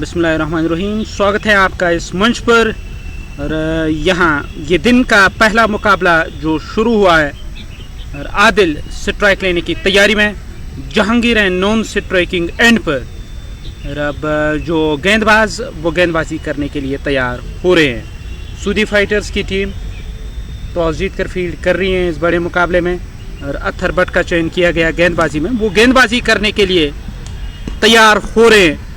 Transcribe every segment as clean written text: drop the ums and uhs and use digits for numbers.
बिस्मिल्लाहिर्रहमानिर्रहीम। स्वागत है आपका इस मंच पर। और यहाँ ये दिन का पहला मुकाबला जो शुरू हुआ है और आदिल स्ट्राइक लेने की तैयारी में, जहांगीर है नॉन स्ट्राइकिंग एंड पर। और अब जो गेंदबाज वो गेंदबाजी करने के लिए तैयार हो रहे हैं। सूदी फाइटर्स की टीम टॉस जीत कर फील्ड कर रही है इस बड़े मुकाबले में और अत्थर भट्ट का चयन किया गया गेंदबाजी में। वो गेंदबाजी करने के लिए तैयार हो रहे हैं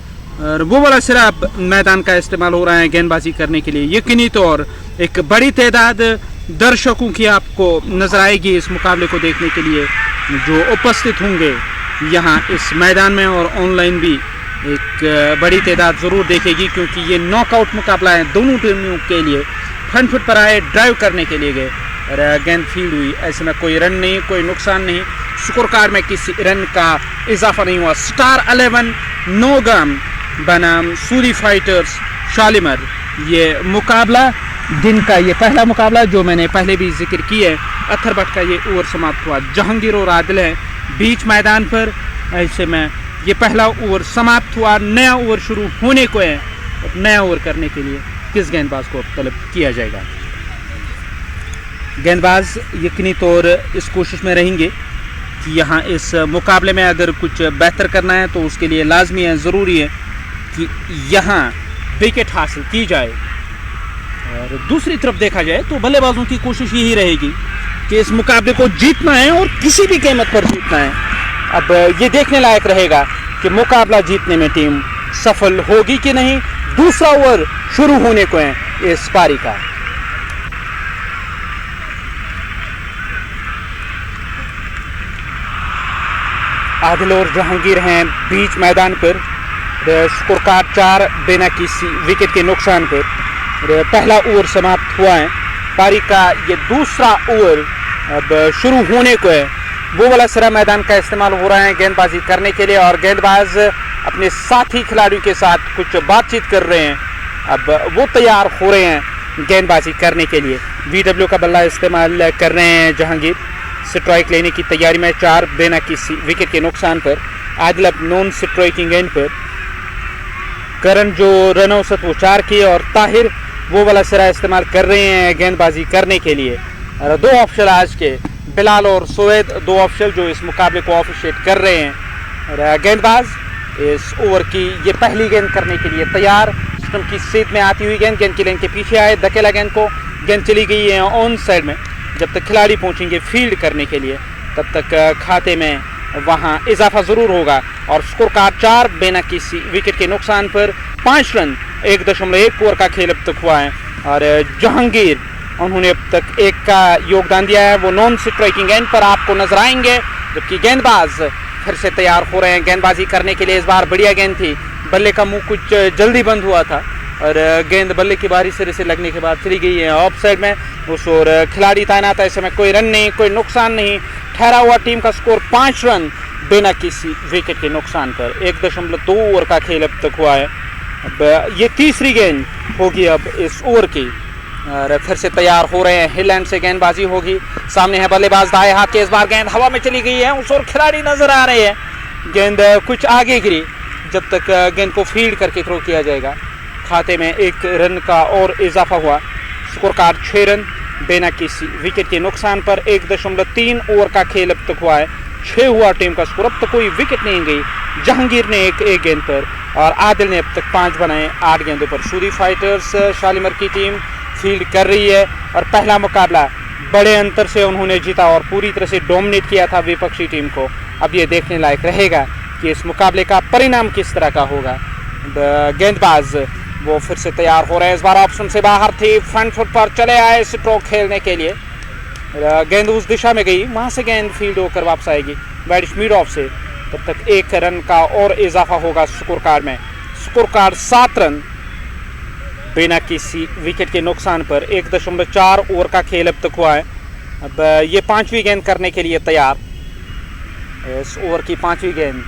और वो वाला सिरा मैदान का इस्तेमाल हो रहा है गेंदबाजी करने के लिए। यकीनी तौर एक बड़ी तादाद दर्शकों की आपको नजर आएगी इस मुकाबले को देखने के लिए, जो उपस्थित होंगे यहाँ इस मैदान में, और ऑनलाइन भी एक बड़ी तादाद ज़रूर देखेगी, क्योंकि ये नॉकआउट मुकाबला है दोनों टीमों के लिए। फ्रंट फुट पर आए, ड्राइव करने के लिए गए और गेंद फील्ड हुई। ऐसे में कोई रन नहीं, कोई नुकसान नहीं, स्कोर कार्ड में किसी रन का इजाफा नहीं हुआ। स्टार 11 नौगाम बनाम सूदी फाइटर्स शालीमार, ये मुकाबला दिन का ये पहला मुकाबला जो मैंने पहले भी जिक्र किया है। अत्थर भट्ट का ये ओवर समाप्त हुआ। जहांगीर और आदिल है बीच मैदान पर। ऐसे में ये पहला ओवर समाप्त हुआ, नया ओवर शुरू होने को है। नया ओवर करने के लिए किस गेंदबाज को तलब किया जाएगा? गेंदबाज यकीनी तौर इस कोशिश में रहेंगे कि यहाँ इस मुकाबले में अगर कुछ बेहतर करना है तो उसके लिए लाजमी है, ज़रूरी है कि यहाँ विकेट हासिल की जाए। और दूसरी तरफ देखा जाए तो बल्लेबाजों की कोशिश यही रहेगी कि इस मुकाबले को जीतना है और किसी भी कीमत पर जीतना है। अब ये देखने लायक रहेगा कि मुकाबला जीतने में टीम सफल होगी कि नहीं। दूसरा ओवर शुरू होने को है इस पारी का। आदिल और जहांगीर हैं बीच मैदान पर। स्कोर कार्ड 4 बिना किसी विकेट के नुकसान पर। पहला ओवर समाप्त हुआ है। पारी का ये दूसरा ओवर अब शुरू होने को है। वो वाला सिरा मैदान का इस्तेमाल हो रहा है गेंदबाजी करने के लिए और गेंदबाज अपने साथी खिलाड़ियों के साथ कुछ बातचीत कर रहे हैं। अब वो तैयार हो रहे हैं गेंदबाजी करने के लिए। VW का बल्ला इस्तेमाल कर रहे हैं जहांगीर। स्ट्राइक लेने की तैयारी में 4 बिना किसी विकेट के नुकसान पर। आदिल अब नॉन स्ट्राइकिंग एंड पर। करण जो रन औसत वो 4 की और ताहिर वो वाला सिरा इस्तेमाल कर रहे हैं गेंदबाजी करने के लिए। और 2 ऑफिशियल आज के, बिलाल और सुवैद, 2 ऑफिशियल जो इस मुकाबले को ऑफिशिएट कर रहे हैं। और गेंदबाज इस ओवर की ये पहली गेंद करने के लिए तैयार। स्टंप की सीध में आती हुई गेंद की लाइन के पीछे आए, धकेला गेंद को। गेंद चली गई है ऑन साइड में। जब तक खिलाड़ी पहुंचेंगे फील्ड करने के लिए तब तक खाते में वहां इजाफा ज़रूर होगा। और स्कोर कार्ड 4 बिना किसी विकेट के नुकसान पर। 5 रन 1.1 ओवर का खेल अब तक हुआ है। और जहांगीर उन्होंने अब तक 1 का योगदान दिया है। वो नॉन स्ट्राइकिंग एंड पर आपको नजर आएंगे, जबकि गेंदबाज फिर से तैयार हो रहे हैं गेंदबाजी करने के लिए। इस बार बढ़िया गेंद थी, बल्ले का मुंह कुछ जल्दी बंद हुआ था और गेंद बल्ले की बारी सिरे से लगने के बाद चली गई है ऑफ साइड में। उस और खिलाड़ी तैनात है। इस समय कोई रन नहीं, कोई नुकसान नहीं। ठहरा हुआ टीम का स्कोर 5 रन बिना किसी विकेट के नुकसान पर। 1.2 ओवर का खेल अब तक हुआ है। अब ये तीसरी गेंद होगी अब इस ओवर की। और फिर से तैयार हो रहे हैं, हिल एंड से गेंदबाजी होगी। सामने है बल्लेबाज दाएं हाथ के। इस बार गेंद हवा में चली गई है। उस और खिलाड़ी नजर आ रहे हैं। गेंद कुछ आगे गिरी। जब तक गेंद को फील्ड करके थ्रो किया जाएगा। खाते में 1 रन का और इजाफा हुआ। स्कोर कार्ड 6 रन बिना किसी विकेट के नुकसान पर। 1.3 ओवर का खेल अब तक हुआ है। 6 हुआ टीम का स्कोर। अब तक कोई विकेट नहीं गई। जहांगीर ने एक गेंद पर और आदिल ने अब तक 5 बनाए 8 गेंदों पर। सूदी फाइटर्स शालीमार की टीम फील्ड कर रही है और पहला मुकाबला बड़े अंतर से उन्होंने जीता और पूरी तरह से डोमिनेट किया था विपक्षी टीम को। अब ये देखने लायक रहेगा कि इस मुकाबले का परिणाम किस तरह का होगा। गेंदबाज वो फिर से तैयार हो रहे हैं। इस बार ऑप्शन से बाहर थी, फ्रंट फुट पर चले आए स्ट्रोक खेलने के लिए। गेंद उस दिशा में गई, वहां से गेंद फील्ड होकर वापस आएगी बैट स्पीड ऑफ से। तब तक 1 रन का और इजाफा होगा स्कोर कार्ड में। स्कोर कार्ड 7 रन बिना किसी विकेट के नुकसान पर। 1.4 ओवर का खेल अब तक हुआ है। अब ये 5वीं गेंद करने के लिए तैयार। इस ओवर की 5वीं गेंद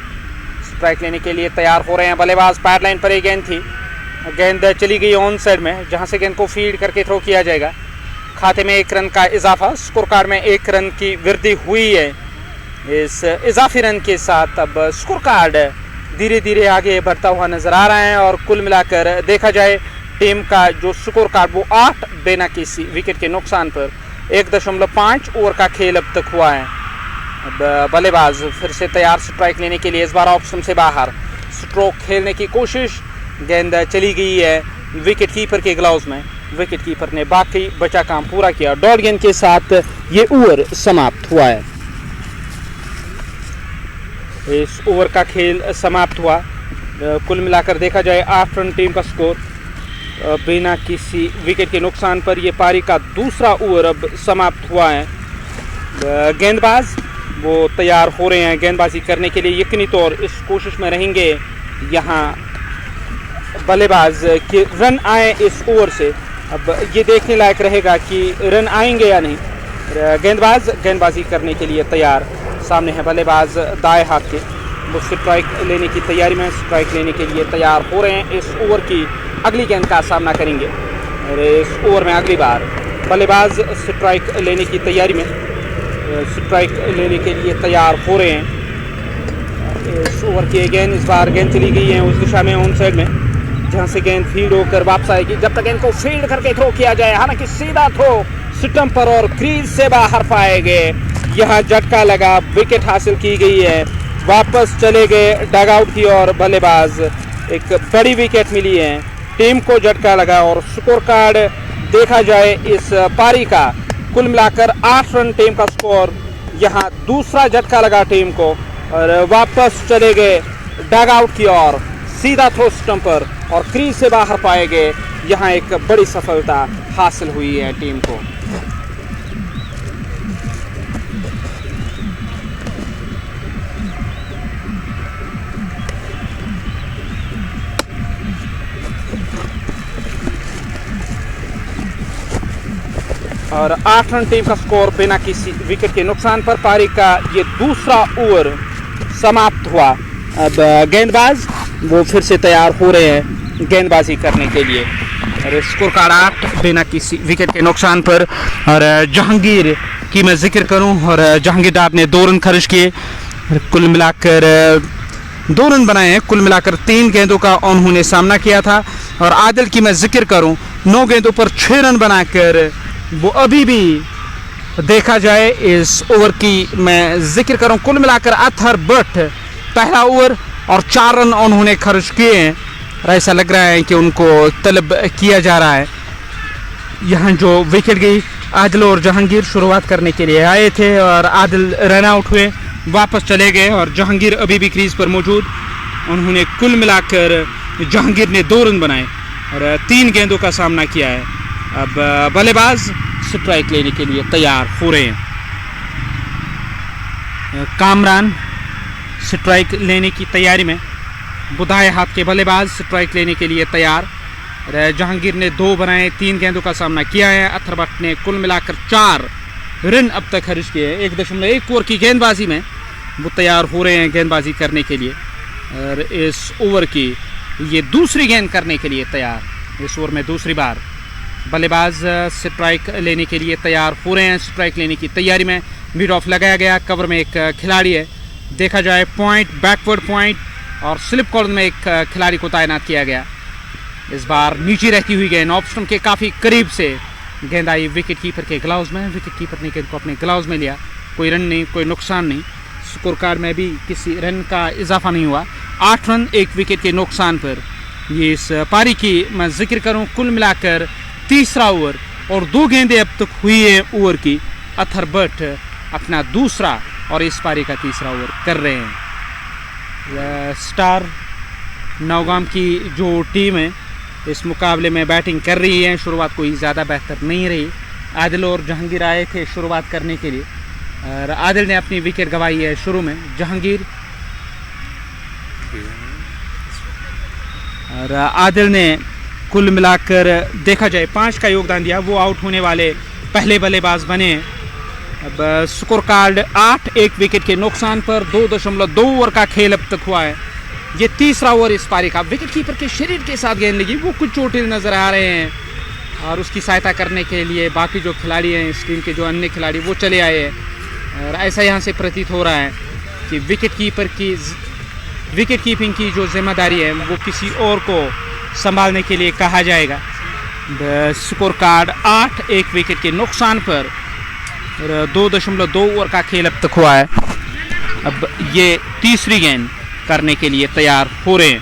स्ट्राइक लेने के लिए तैयार हो रहे हैं बल्लेबाज। पैड लाइन पर एक गेंद थी, गेंद चली गई ऑन साइड में, जहां से गेंद को फील्ड करके थ्रो किया जाएगा। खाते में 1 रन का इजाफा। स्कोर कार्ड में 1 रन की वृद्धि हुई है। इस इजाफी रन के साथ अब स्कोर कार्ड धीरे धीरे आगे बढ़ता हुआ नजर आ रहा है। और कुल मिलाकर देखा जाए टीम का जो स्कोर कार्ड वो 8 बिना किसी विकेट के नुकसान पर 1.5 ओवर का खेल अब तक हुआ है। अब बल्लेबाज फिर से तैयार स्ट्राइक लेने के लिए, इस बार ऑप्शन से बाहर स्ट्रोक खेलने की कोशिश, गेंद चली गई है विकेट कीपर के ग्लव्स में। विकेट कीपर ने बाकी बचा काम पूरा किया। डॉट गेंद के साथ ये ओवर समाप्त हुआ है। इस ओवर का खेल समाप्त हुआ। कुल मिलाकर देखा जाए 8 रन टीम का स्कोर बिना किसी विकेट के नुकसान पर यह पारी का दूसरा ओवर अब समाप्त हुआ है। गेंदबाज वो तैयार हो रहे हैं गेंदबाजी करने के लिए, यकीनी तौर इस कोशिश में रहेंगे यहाँ बल्लेबाज कि रन आए इस ओवर से। अब ये देखने लायक रहेगा कि रन आएंगे या नहीं। गेंदबाज गेंदबाजी करने के लिए तैयार, सामने है बल्लेबाज दाएं हाथ के, वो स्ट्राइक लेने की तैयारी में, स्ट्राइक लेने के लिए तैयार हो रहे हैं। इस ओवर की अगली गेंद का सामना करेंगे और इस ओवर में अगली बार बल्लेबाज स्ट्राइक लेने की तैयारी में, स्ट्राइक लेने के लिए तैयार हो रहे हैं। इस ओवर की गेंद, इस बार गेंद चली गई है उस दिशा में, ऑन साइड में, जहां से गेंद फील्ड होकर वापस आएगी। जब तक गेंद को फील्ड करके थ्रो किया जाए, हालांकि सीधा थ्रो स्टंप पर और क्रीज से बाहर पाएंगे। यहाँ झटका लगा, विकेट हासिल की गई है, वापस चले गए डगआउट की ओर बल्लेबाज। एक बड़ी विकेट मिली है, टीम को झटका लगा। और स्कोर कार्ड देखा जाए इस पारी का, कुल मिलाकर 8 रन टीम का स्कोर। यहाँ दूसरा झटका लगा टीम को और वापस चले गए डगआउट की ओर, सीधा थ्रो स्टंप पर और क्रीज से बाहर पाए गए। यहाँ एक बड़ी सफलता हासिल हुई है टीम को। और 8 रन टीम का स्कोर बिना किसी विकेट के नुकसान पर पारी का ये दूसरा ओवर समाप्त हुआ। अब गेंदबाज वो फिर से तैयार हो रहे हैं गेंदबाजी करने के लिए। और स्कोर कार्ड 8 बिना किसी विकेट के नुकसान पर। और जहांगीर की मैं जिक्र करूं, और जहांगीर डार ने 2 रन खर्च किए, कुल मिलाकर 2 रन बनाए हैं। कुल मिलाकर 3 गेंदों का उन्होंने सामना किया था। और आदिल की मैं जिक्र करूं, 9 गेंदों पर 6 रन बनाकर वो अभी भी देखा जाए इस ओवर की मैं जिक्र करूं, कुल मिलाकर अथर बट पहला ओवर और 4 रन उन्होंने खर्च किए हैं। और ऐसा लग रहा है कि उनको तलब किया जा रहा है। यहाँ जो विकेट गई, आदिल और जहांगीर शुरुआत करने के लिए आए थे और आदिल रन आउट हुए, वापस चले गए। और जहांगीर अभी भी क्रीज पर मौजूद। उन्होंने कुल मिलाकर जहांगीर ने 2 रन बनाए और 3 गेंदों का सामना किया है। अब बल्लेबाज स्ट्राइक लेने के लिए तैयार हो रहे हैं। कामरान स्ट्राइक लेने की तैयारी में, बुधाए हाथ के बल्लेबाज स्ट्राइक लेने के लिए तैयार। जहांगीर ने 2 बनाए, 3 गेंदों का सामना किया है। अथर बट ने कुल मिलाकर 4 रन अब तक खर्च किए हैं। 1.1 ओवर की गेंदबाजी में वो तैयार हो रहे हैं गेंदबाजी करने के लिए। और इस ओवर की ये दूसरी गेंद करने के लिए तैयार। इस ओवर में दूसरी बार बल्लेबाज स्ट्राइक लेने के लिए तैयार हो रहे हैं। स्ट्राइक लेने की तैयारी में मिड ऑफ लगाया गया, कवर में एक खिलाड़ी है। देखा जाए पॉइंट, बैकवर्ड पॉइंट और स्लिप कॉर्नर में एक खिलाड़ी को तैनात किया गया। इस बार नीचे रहती हुई गेंद ऑफ स्टंप के काफ़ी करीब से गेंद आई विकेट कीपर के ग्लव्स में। विकेट कीपर ने गेंद को अपने ग्लव्स में लिया, कोई रन नहीं, कोई नुकसान नहीं। स्कोर कार्ड में भी किसी रन का इजाफा नहीं हुआ। 8 रन 1 विकेट के नुकसान पर ये इस पारी की मैं जिक्र करूँ, कुल मिलाकर तीसरा ओवर और 2 गेंदें अब तक हुई है ओवर की। अथर बट अपना दूसरा और इस पारी का तीसरा ओवर कर रहे हैं। स्टार नौगाम की जो टीम है इस मुकाबले में बैटिंग कर रही है। शुरुआत कोई ज़्यादा बेहतर नहीं रही। आदिल और जहांगीर आए थे शुरुआत करने के लिए और आदिल ने अपनी विकेट गंवाई है शुरू में। जहांगीर और आदिल ने कुल मिलाकर देखा जाए 5 का योगदान दिया। वो आउट होने वाले पहले बल्लेबाज बने। अब स्कोर कार्ड 8 1 विकेट के नुकसान पर 2.2 ओवर का खेल अब तक हुआ है। ये तीसरा ओवर इस पारी का। विकेट कीपर के शरीर के साथ गेंद लगी, वो कुछ चोटिल नज़र आ रहे हैं और उसकी सहायता करने के लिए बाकी जो खिलाड़ी हैं इस टीम के, जो अन्य खिलाड़ी, वो चले आए हैं। और ऐसा यहाँ से प्रतीत हो रहा है कि विकेट कीपर की विकेट कीपिंग की जो जिम्मेदारी है वो किसी और को संभालने के लिए कहा जाएगा। स्कोर कार्ड 8 एक विकेट के नुकसान पर 2.2 ओवर का खेल अब तक हुआ है। अब ये तीसरी गेंद करने के लिए तैयार हो रहे हैं।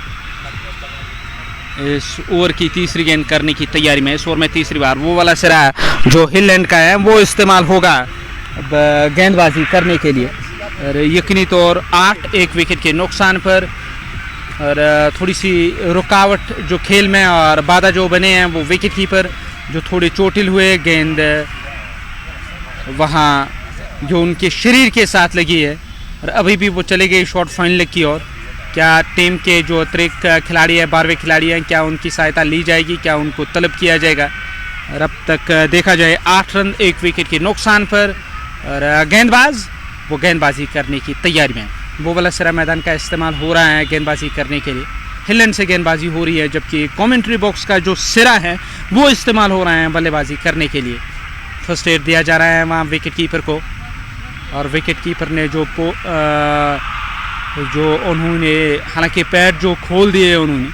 इस ओवर की तीसरी गेंद करने की तैयारी में इस ओवर में तीसरी बार वो वाला सिरा जो हिल एंड का है वो इस्तेमाल होगा अब गेंदबाजी करने के लिए। और यकीनी तौर 8 एक विकेट के नुकसान पर और थोड़ी सी रुकावट जो खेल में और बाधा जो बने हैं वो विकेट कीपर जो थोड़े चोटिल हुए, गेंद वहाँ जो उनके शरीर के साथ लगी है और अभी भी वो चले गए शॉट फाइनल की ओर। क्या टीम के जो अतिरिक्त खिलाड़ी है 12वें खिलाड़ी हैं क्या उनकी सहायता ली जाएगी, क्या उनको तलब किया जाएगा? और अब तक देखा जाए 8 रन एक विकेट के नुकसान पर और गेंदबाज वो गेंदबाजी करने की तैयारी में। वो वाला सिरा मैदान का इस्तेमाल हो रहा है गेंदबाजी करने के लिए। हिलैंड से गेंदबाजी हो रही है जबकि कमेंट्री बॉक्स का जो सिरा है वो इस्तेमाल हो रहा है बल्लेबाजी करने के लिए। फर्स्ट एड दिया जा रहा है वहाँ विकेट कीपर को और विकेट कीपर ने जो उन्होंने हालांकि पैर जो खोल दिए उन्होंने।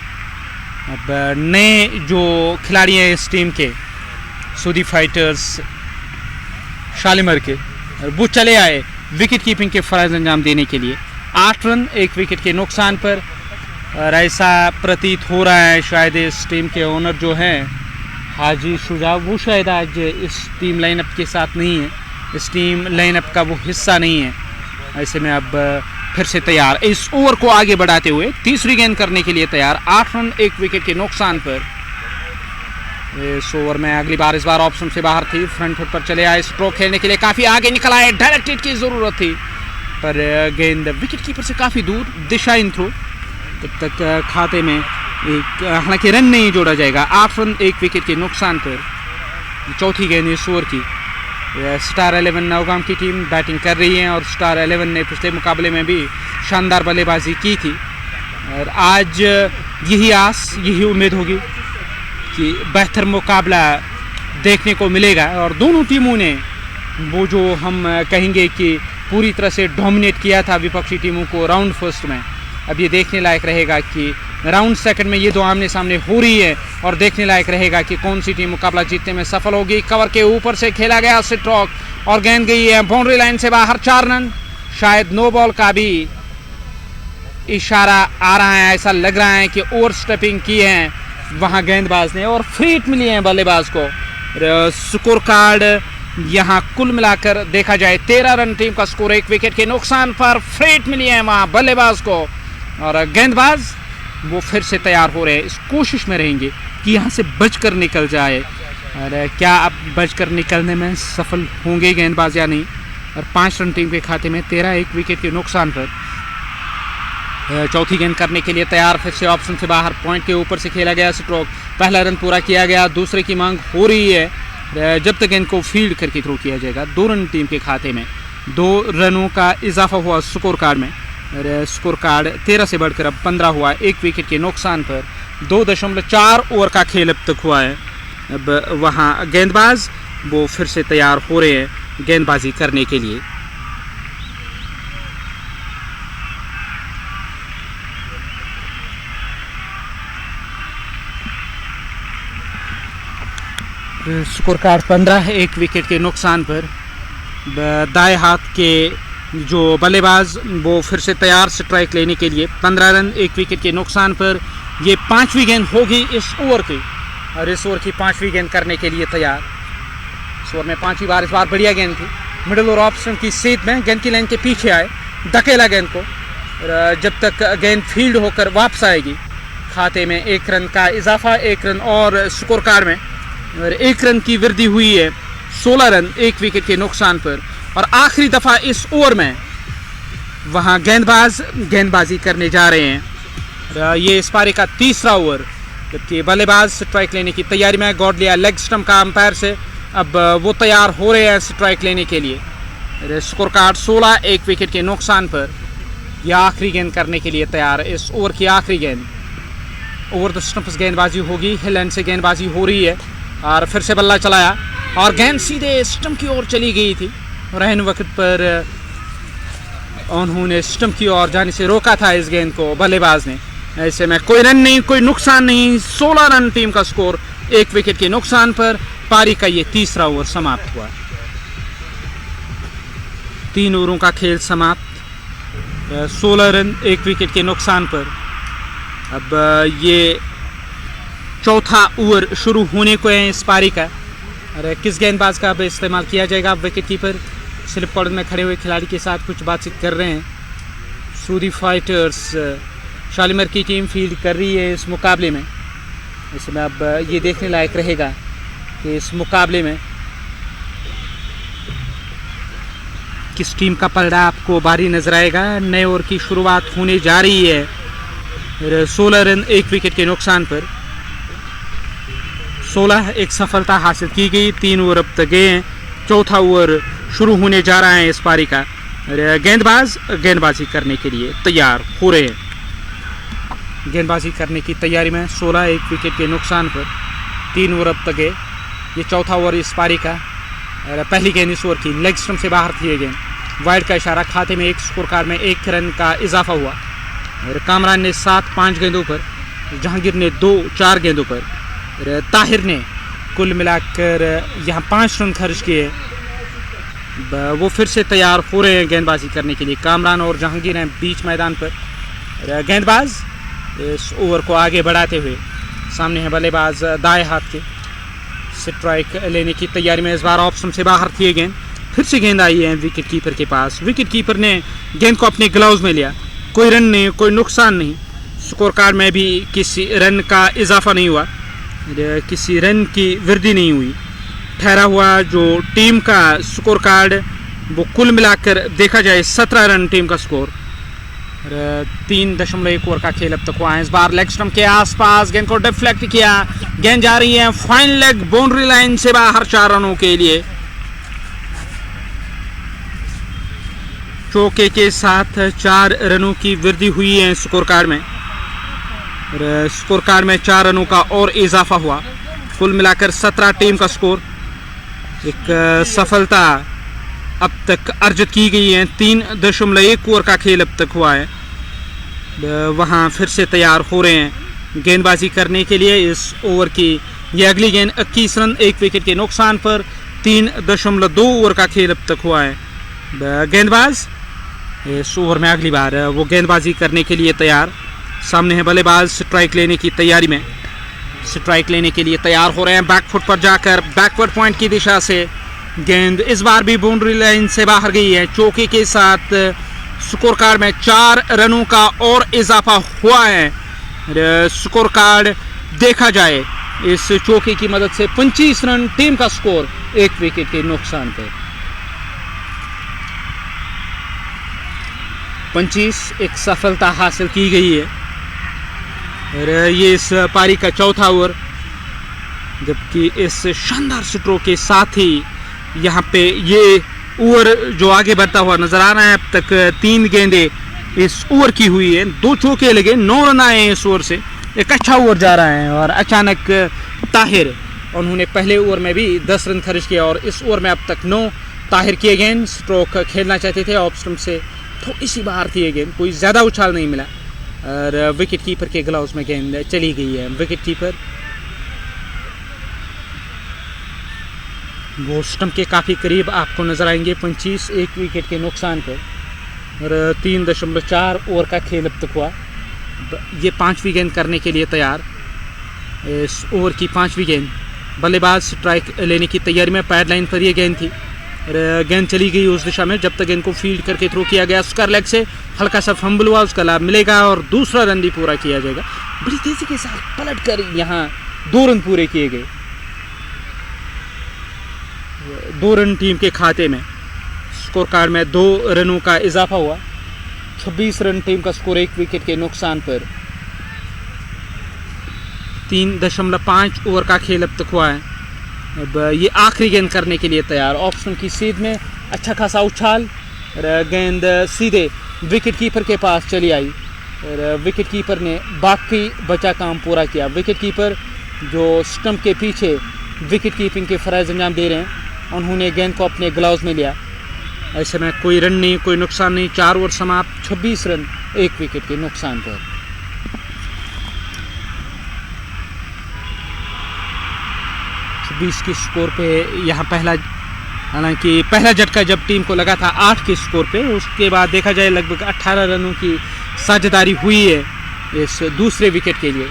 अब नए जो खिलाड़ी हैं इस टीम के सऊदी फाइटर्स शालिमर के वो चले आए विकेट कीपिंग के फ़र्ज़ अंजाम देने के लिए। 8 रन एक विकेट के नुकसान पर और ऐसा प्रतीत हो रहा है शायद इस टीम के ओनर जो हैं हाजी शुजा वो शायद आज इस टीम लाइनअप के साथ नहीं है, इस टीम लाइनअप का वो हिस्सा नहीं है। ऐसे में अब फिर से तैयार इस ओवर को आगे बढ़ाते हुए तीसरी गेंद करने के लिए तैयार। 8 रन एक विकेट के नुकसान पर इस ओवर में अगली बार इस बार ऑप्शन से बाहर थी, फ्रंट फुट पर चले आए, स्ट्रोक खेलने के लिए काफ़ी आगे निकल आए, डायरेक्ट हिट की ज़रूरत थी पर गेंद विकेट कीपर से काफ़ी दूर, दिशा इन थ्रो। तब तक खाते में एक हालांकि रन नहीं जोड़ा जाएगा। 8 रन एक विकेट के नुकसान पर चौथी गेंद इस ओवर की। स्टार 11 नौगाम की टीम बैटिंग कर रही है और स्टार 11 ने पिछले मुकाबले में भी शानदार बल्लेबाजी की थी और आज यही आस यही उम्मीद होगी कि बेहतर मुकाबला देखने को मिलेगा और दोनों टीमों ने वो जो हम कहेंगे कि पूरी तरह से डोमिनेट किया था विपक्षी टीमों को राउंड फर्स्ट में। अब ये देखने लायक रहेगा कि राउंड सेकंड में ये दो आमने सामने हो रही है और देखने लायक रहेगा कि कौन सी टीम मुकाबला जीतने में सफल होगी। कवर के ऊपर से खेला गया स्ट्रोक और गेंद गई है बाउंड्री लाइन से बाहर। 4 रन, शायद नो बॉल का भी इशारा आ रहा है, ऐसा लग रहा है कि ओवर स्टेपिंग की है वहाँ गेंदबाज ने और फ्री हिट मिली है बल्लेबाज को। स्कोर कार्ड यहाँ कुल मिलाकर देखा जाए 13 रन, टीम का स्कोर 1 विकेट के नुकसान पर फ्री हिट मिली है वहाँ बल्लेबाज को और गेंदबाज वो फिर से तैयार हो रहे हैं, इस कोशिश में रहेंगे कि यहाँ से बचकर निकल जाए और क्या अब बचकर निकलने में सफल होंगे गेंदबाज या नहीं। और 5 रन टीम के खाते में 13 एक विकेट के नुकसान पर चौथी गेंद करने के लिए तैयार। फिर से ऑप्शन से बाहर, पॉइंट के ऊपर से खेला गया स्ट्रोक, पहला रन पूरा किया गया, दूसरे की मांग हो रही है जब तक गेंद को फील्ड करके थ्रो किया जाएगा। 2 रन टीम के खाते में, 2 रनों का इजाफा हुआ स्कोर कार्ड में। स्कोर कार्ड 13 से बढ़कर अब 15 हुआ, 1 विकेट के नुकसान पर 2.4 ओवर का खेल अब तक हुआ है। अब वहाँ गेंदबाज वो फिर से तैयार हो रहे हैं गेंदबाजी करने के लिए। स्कोर कार्ड 15 1 विकेट के नुकसान पर दाएं हाथ के जो बल्लेबाज वो फिर से तैयार स्ट्राइक लेने के लिए। 15 रन 1 विकेट के नुकसान पर ये 5वीं गेंद होगी इस ओवर की और इस ओवर की 5वीं गेंद करने के लिए तैयार। इस ओवर में 5वीं बार इस बार बढ़िया गेंद थी, मिडिल और ऑप्शन की सीध में गेंद की लाइन के पीछे आए, धकेला गेंद को और जब तक गेंद फील्ड होकर वापस आएगी खाते में 1 रन का इजाफा, 1 रन और स्कोर कार्ड में और 1 रन की वृद्धि हुई है। 16 रन 1 विकेट के नुकसान पर और आखिरी दफ़ा इस ओवर में वहाँ गेंदबाज गेंदबाजी करने जा रहे हैं। ये इस पारी का तीसरा ओवर, जबकि बल्लेबाज स्ट्राइक लेने की तैयारी में। गॉड लिया लेग स्टंप का अंपायर से, अब वो तैयार हो रहे हैं स्ट्राइक लेने के लिए। स्कोर कार्ड 16 1 विकेट के नुकसान पर यह आखिरी गेंद करने के लिए तैयार। इस ओवर की आखिरी गेंद ओवर द स्टंप्स गेंदबाजी होगी, हिल एंड से गेंदबाजी हो रही है और फिर से बल्ला चलाया और गेंद सीधे स्टंप की ओर चली गई थी और रहन वक्त पर उन्होंने स्टंप की ओर जाने से रोका था इस गेंद को बल्लेबाज ने। ऐसे में कोई रन नहीं, कोई नुकसान नहीं, 16 रन टीम का स्कोर 1 विकेट के नुकसान पर। पारी का ये तीसरा ओवर समाप्त हुआ। 3 ओवरों का खेल समाप्त, 16 रन 1 विकेट के नुकसान पर। अब ये चौथा ओवर शुरू होने को है इस पारी का। और किस गेंदबाज का अब इस्तेमाल किया जाएगा? विकेट कीपर स्लिप कॉर्नर में खड़े हुए खिलाड़ी के साथ कुछ बातचीत कर रहे हैं। सूदी फाइटर्स शालीमार की टीम फील्ड कर रही है इस मुकाबले में। इसमें अब ये देखने लायक रहेगा कि इस मुकाबले में किस टीम का पलड़ा आपको भारी नजर आएगा। नए ओवर की शुरुआत होने जा रही है 16 रन 1 विकेट के नुकसान पर। 16 एक सफलता हासिल की गई। 3 ओवर अब तक गए हैं, चौथा ओवर शुरू होने जा रहा है इस पारी का। गेंदबाज गेंदबाजी करने के लिए तैयार हो रहे हैं। गेंदबाजी करने की तैयारी में 16 1 विकेट के नुकसान पर। 3 ओवर अब तक गए, ये चौथा ओवर इस पारी का। पहली गेंद इस ओवर की लेग स्टंप से बाहर थी गेंद, वाइड का इशारा, खाते में 1 स्कोर कार्ड में 1 रन का इजाफा हुआ। कामरान ने 7 5 गेंदों पर, जहांगीर ने 2 4 गेंदों पर, ताहिर ने कुल मिलाकर यहाँ 5 रन खर्च किए। वो फिर से तैयार हो रहे हैं गेंदबाजी करने के लिए। कामरान और जहांगीर हैं बीच मैदान पर। गेंदबाज इस ओवर को आगे बढ़ाते हुए, सामने है बल्लेबाज दाएं हाथ के, स्ट्राइक लेने की तैयारी में। इस बार ऑप्शन से बाहर थी गेंद, फिर से गेंद आई है विकेट कीपर के पास। विकेट कीपर ने गेंद को अपने ग्लव्स में लिया। कोई रन नहीं, कोई नुकसान नहीं, स्कोर कार्ड में भी किसी रन का इजाफा नहीं हुआ, किसी रन की वृद्धि नहीं हुई। ठहरा हुआ जो टीम का स्कोर कार्ड वो कुल मिलाकर देखा जाए 17 रन टीम का स्कोर। 3.1 ओवर का खेल अब तक हुआ है। इस बार लेग स्टंप के आसपास गेंद को डिफ्लेक्ट किया, गेंद जा रही है फाइन लेग बाउंड्री लाइन से बाहर 4 रनों के लिए। चौके के साथ 4 रनों की वृद्धि हुई है स्कोर कार्ड में। स्कोर कार्ड में 4 रनों का और इजाफा हुआ। कुल मिलाकर 17 टीम का स्कोर। एक सफलता अब तक अर्जित की गई है। 3.1 ओवर का खेल अब तक हुआ है। वहाँ फिर से तैयार हो रहे हैं गेंदबाजी करने के लिए इस ओवर की। ये अगली गेंद 21 रन 1 विकेट के नुकसान पर। 3.2 ओवर का खेल अब तक हुआ है। गेंदबाज इस ओवर में अगली बार वो गेंदबाजी करने के लिए तैयार। सामने है बल्लेबाज स्ट्राइक लेने की तैयारी में, स्ट्राइक लेने के लिए तैयार हो रहे हैं। बैकफुट पर जाकर बैकवर्ड पॉइंट की दिशा से गेंद इस बार भी बाउंड्री लाइन से बाहर गई है। चौके के साथ स्कोर कार्ड में 4 रनों का और इजाफा हुआ है। स्कोर कार्ड देखा जाए इस चौके की मदद से 25 रन टीम का स्कोर 1 विकेट के नुकसान पर। 25 एक सफलता हासिल की गई है। और ये इस पारी का चौथा ओवर, जबकि इस शानदार स्ट्रोक के साथ ही यहाँ पे ये ओवर जो आगे बढ़ता हुआ नजर आ रहा है। अब तक 3 गेंदें इस ओवर की हुई है, 2 चौके लगे, 9 रन आए हैं इस ओवर से। एक अच्छा ओवर जा रहा है। और अचानक ताहिर, उन्होंने पहले ओवर में भी 10 रन खर्च किया और इस ओवर में अब तक 9 ताहिर किए गेंद स्ट्रोक खेलना चाहते थे। ऑफ स्टंप से थोड़ी सी बाहर थी ये गेंद, कोई ज़्यादा उछाल नहीं मिला और विकेट कीपर के ग्लव्स में गेंद चली गई है। विकेट कीपर वो स्टंप के काफ़ी करीब आपको नजर आएंगे। 25 1 विकेट के नुकसान पर। और 3.4 ओवर का खेल अब तक हुआ। ये 5वीं गेंद करने के लिए तैयार। इस ओवर की 5वीं गेंद, बल्लेबाज स्ट्राइक लेने की तैयारी में। पैड लाइन पर ये गेंद थी और गेंद चली गई उस दिशा में। जब तक गेंद को फील्ड करके थ्रो किया गया, स्क्वायर लेग से हल्का सा फंबल हुआ, उसका लाभ मिलेगा और दूसरा रन भी पूरा किया जाएगा। बड़ी तेजी के साथ पलट कर यहाँ 2 रन पूरे किए गए। 2 रन टीम के खाते में। स्कोर कार्ड में 2 रनों का इजाफा हुआ। 26 रन टीम का स्कोर 1 विकेट के नुकसान पर। 3.5 ओवर का खेल अब तक हुआ है। अब ये आखिरी गेंद करने के लिए तैयार। ऑप्शन की सीध में अच्छा खासा उछाल, गेंद सीधे विकेट कीपर के पास चली आई और विकेट कीपर ने बाकी बचा काम पूरा किया। विकेट कीपर जो स्टंप के पीछे विकेट कीपिंग के फ़रज़ अंजाम दे रहे हैं, उन्होंने गेंद को अपने ग्लव्स में लिया ऐसे में कोई रन नहीं, कोई नुकसान नहीं। 4 ओवर समाप्त, 26 रन 1 विकेट के नुकसान पर। की स्कोर पे यहाँ हालांकि पहला झटका जब टीम को लगा था 8 के स्कोर पे, उसके बाद देखा जाए लगभग 18 रनों की साझेदारी हुई है इस दूसरे विकेट के लिए।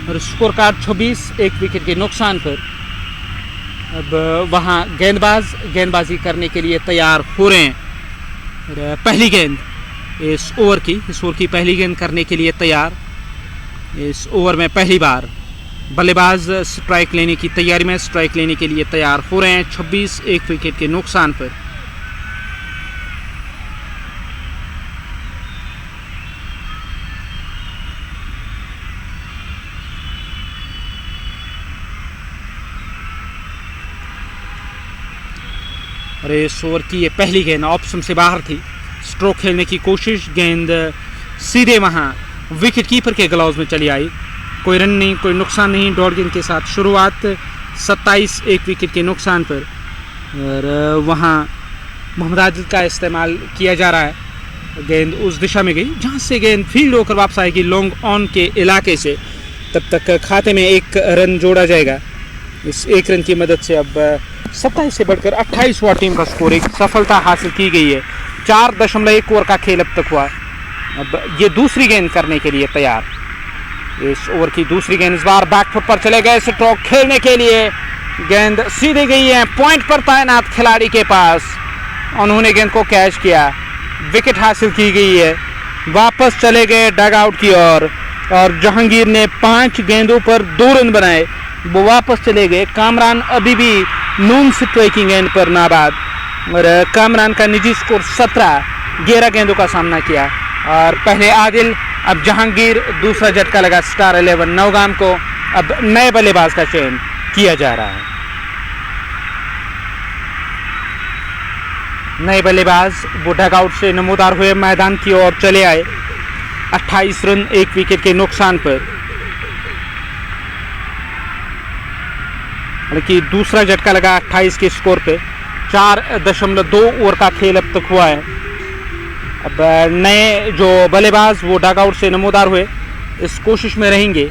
और स्कोर कार्ड 26 1 विकेट के नुकसान पर। अब वहाँ गेंदबाजी करने के लिए तैयार हो रहे हैं। पहली गेंद इस ओवर की पहली गेंद करने के लिए तैयार। इस ओवर में पहली बार बल्लेबाज स्ट्राइक लेने की तैयारी में, स्ट्राइक लेने के लिए तैयार हो रहे हैं। 26 1 विकेट के नुकसान पर। और इस ओवर की ये पहली गेंद ऑप्शन से बाहर थी। स्ट्रोक खेलने की कोशिश, गेंद सीधे वहाँ विकेट कीपर के ग्लव्स में चली आई। कोई रन नहीं, कोई नुकसान नहीं। डॉट गेंद के साथ शुरुआत, 27 1 विकेट के नुकसान पर। और वहाँ मोहम्मद आदिल का इस्तेमाल किया जा रहा है। गेंद उस दिशा में गई जहाँ से गेंद फील्ड होकर वापस आएगी लॉन्ग ऑन के इलाके से। तब तक खाते में 1 रन जोड़ा जाएगा। इस 1 रन की मदद से अब 27 से बढ़कर 28वां टीम का स्कोर, एक सफलता हासिल की गई है। 4.1 ओवर का खेल अब तक हुआ। अब ये दूसरी गेंद करने के लिए तैयार। इस ओवर की दूसरी गेंद इस बार बैकफुट पर चले गए स्ट्रोक खेलने के लिए। गेंद सीधे गई है पॉइंट पर तैनात खिलाड़ी के पास। उन्होंने गेंद को कैच किया, विकेट हासिल की गई है। वापस चले गए डग आउट की ओर और जहांगीर ने 5 गेंदों पर 2 रन बनाए। वो वापस चले गए। कामरान अभी भी नून स्ट्राइकिंग एंड पर नाबाद। और कामरान का निजी स्कोर 17, 11 गेंदों का सामना किया। और पहले आदिल, अब जहांगीर। दूसरा झटका लगा स्टार 11 नौगाम को। अब नए बल्लेबाज का चयन किया जा रहा है। नए बल्लेबाज वो डग आउट से नमोदार हुए, मैदान की ओर चले आए। 28 रन 1 विकेट के नुकसान पर। हालांकि दूसरा झटका लगा 28 के स्कोर पे। 4.2 ओवर का खेल अब तक हुआ है। अब नए जो बल्लेबाज वो डग आउट से नमोदार हुए, इस कोशिश में रहेंगे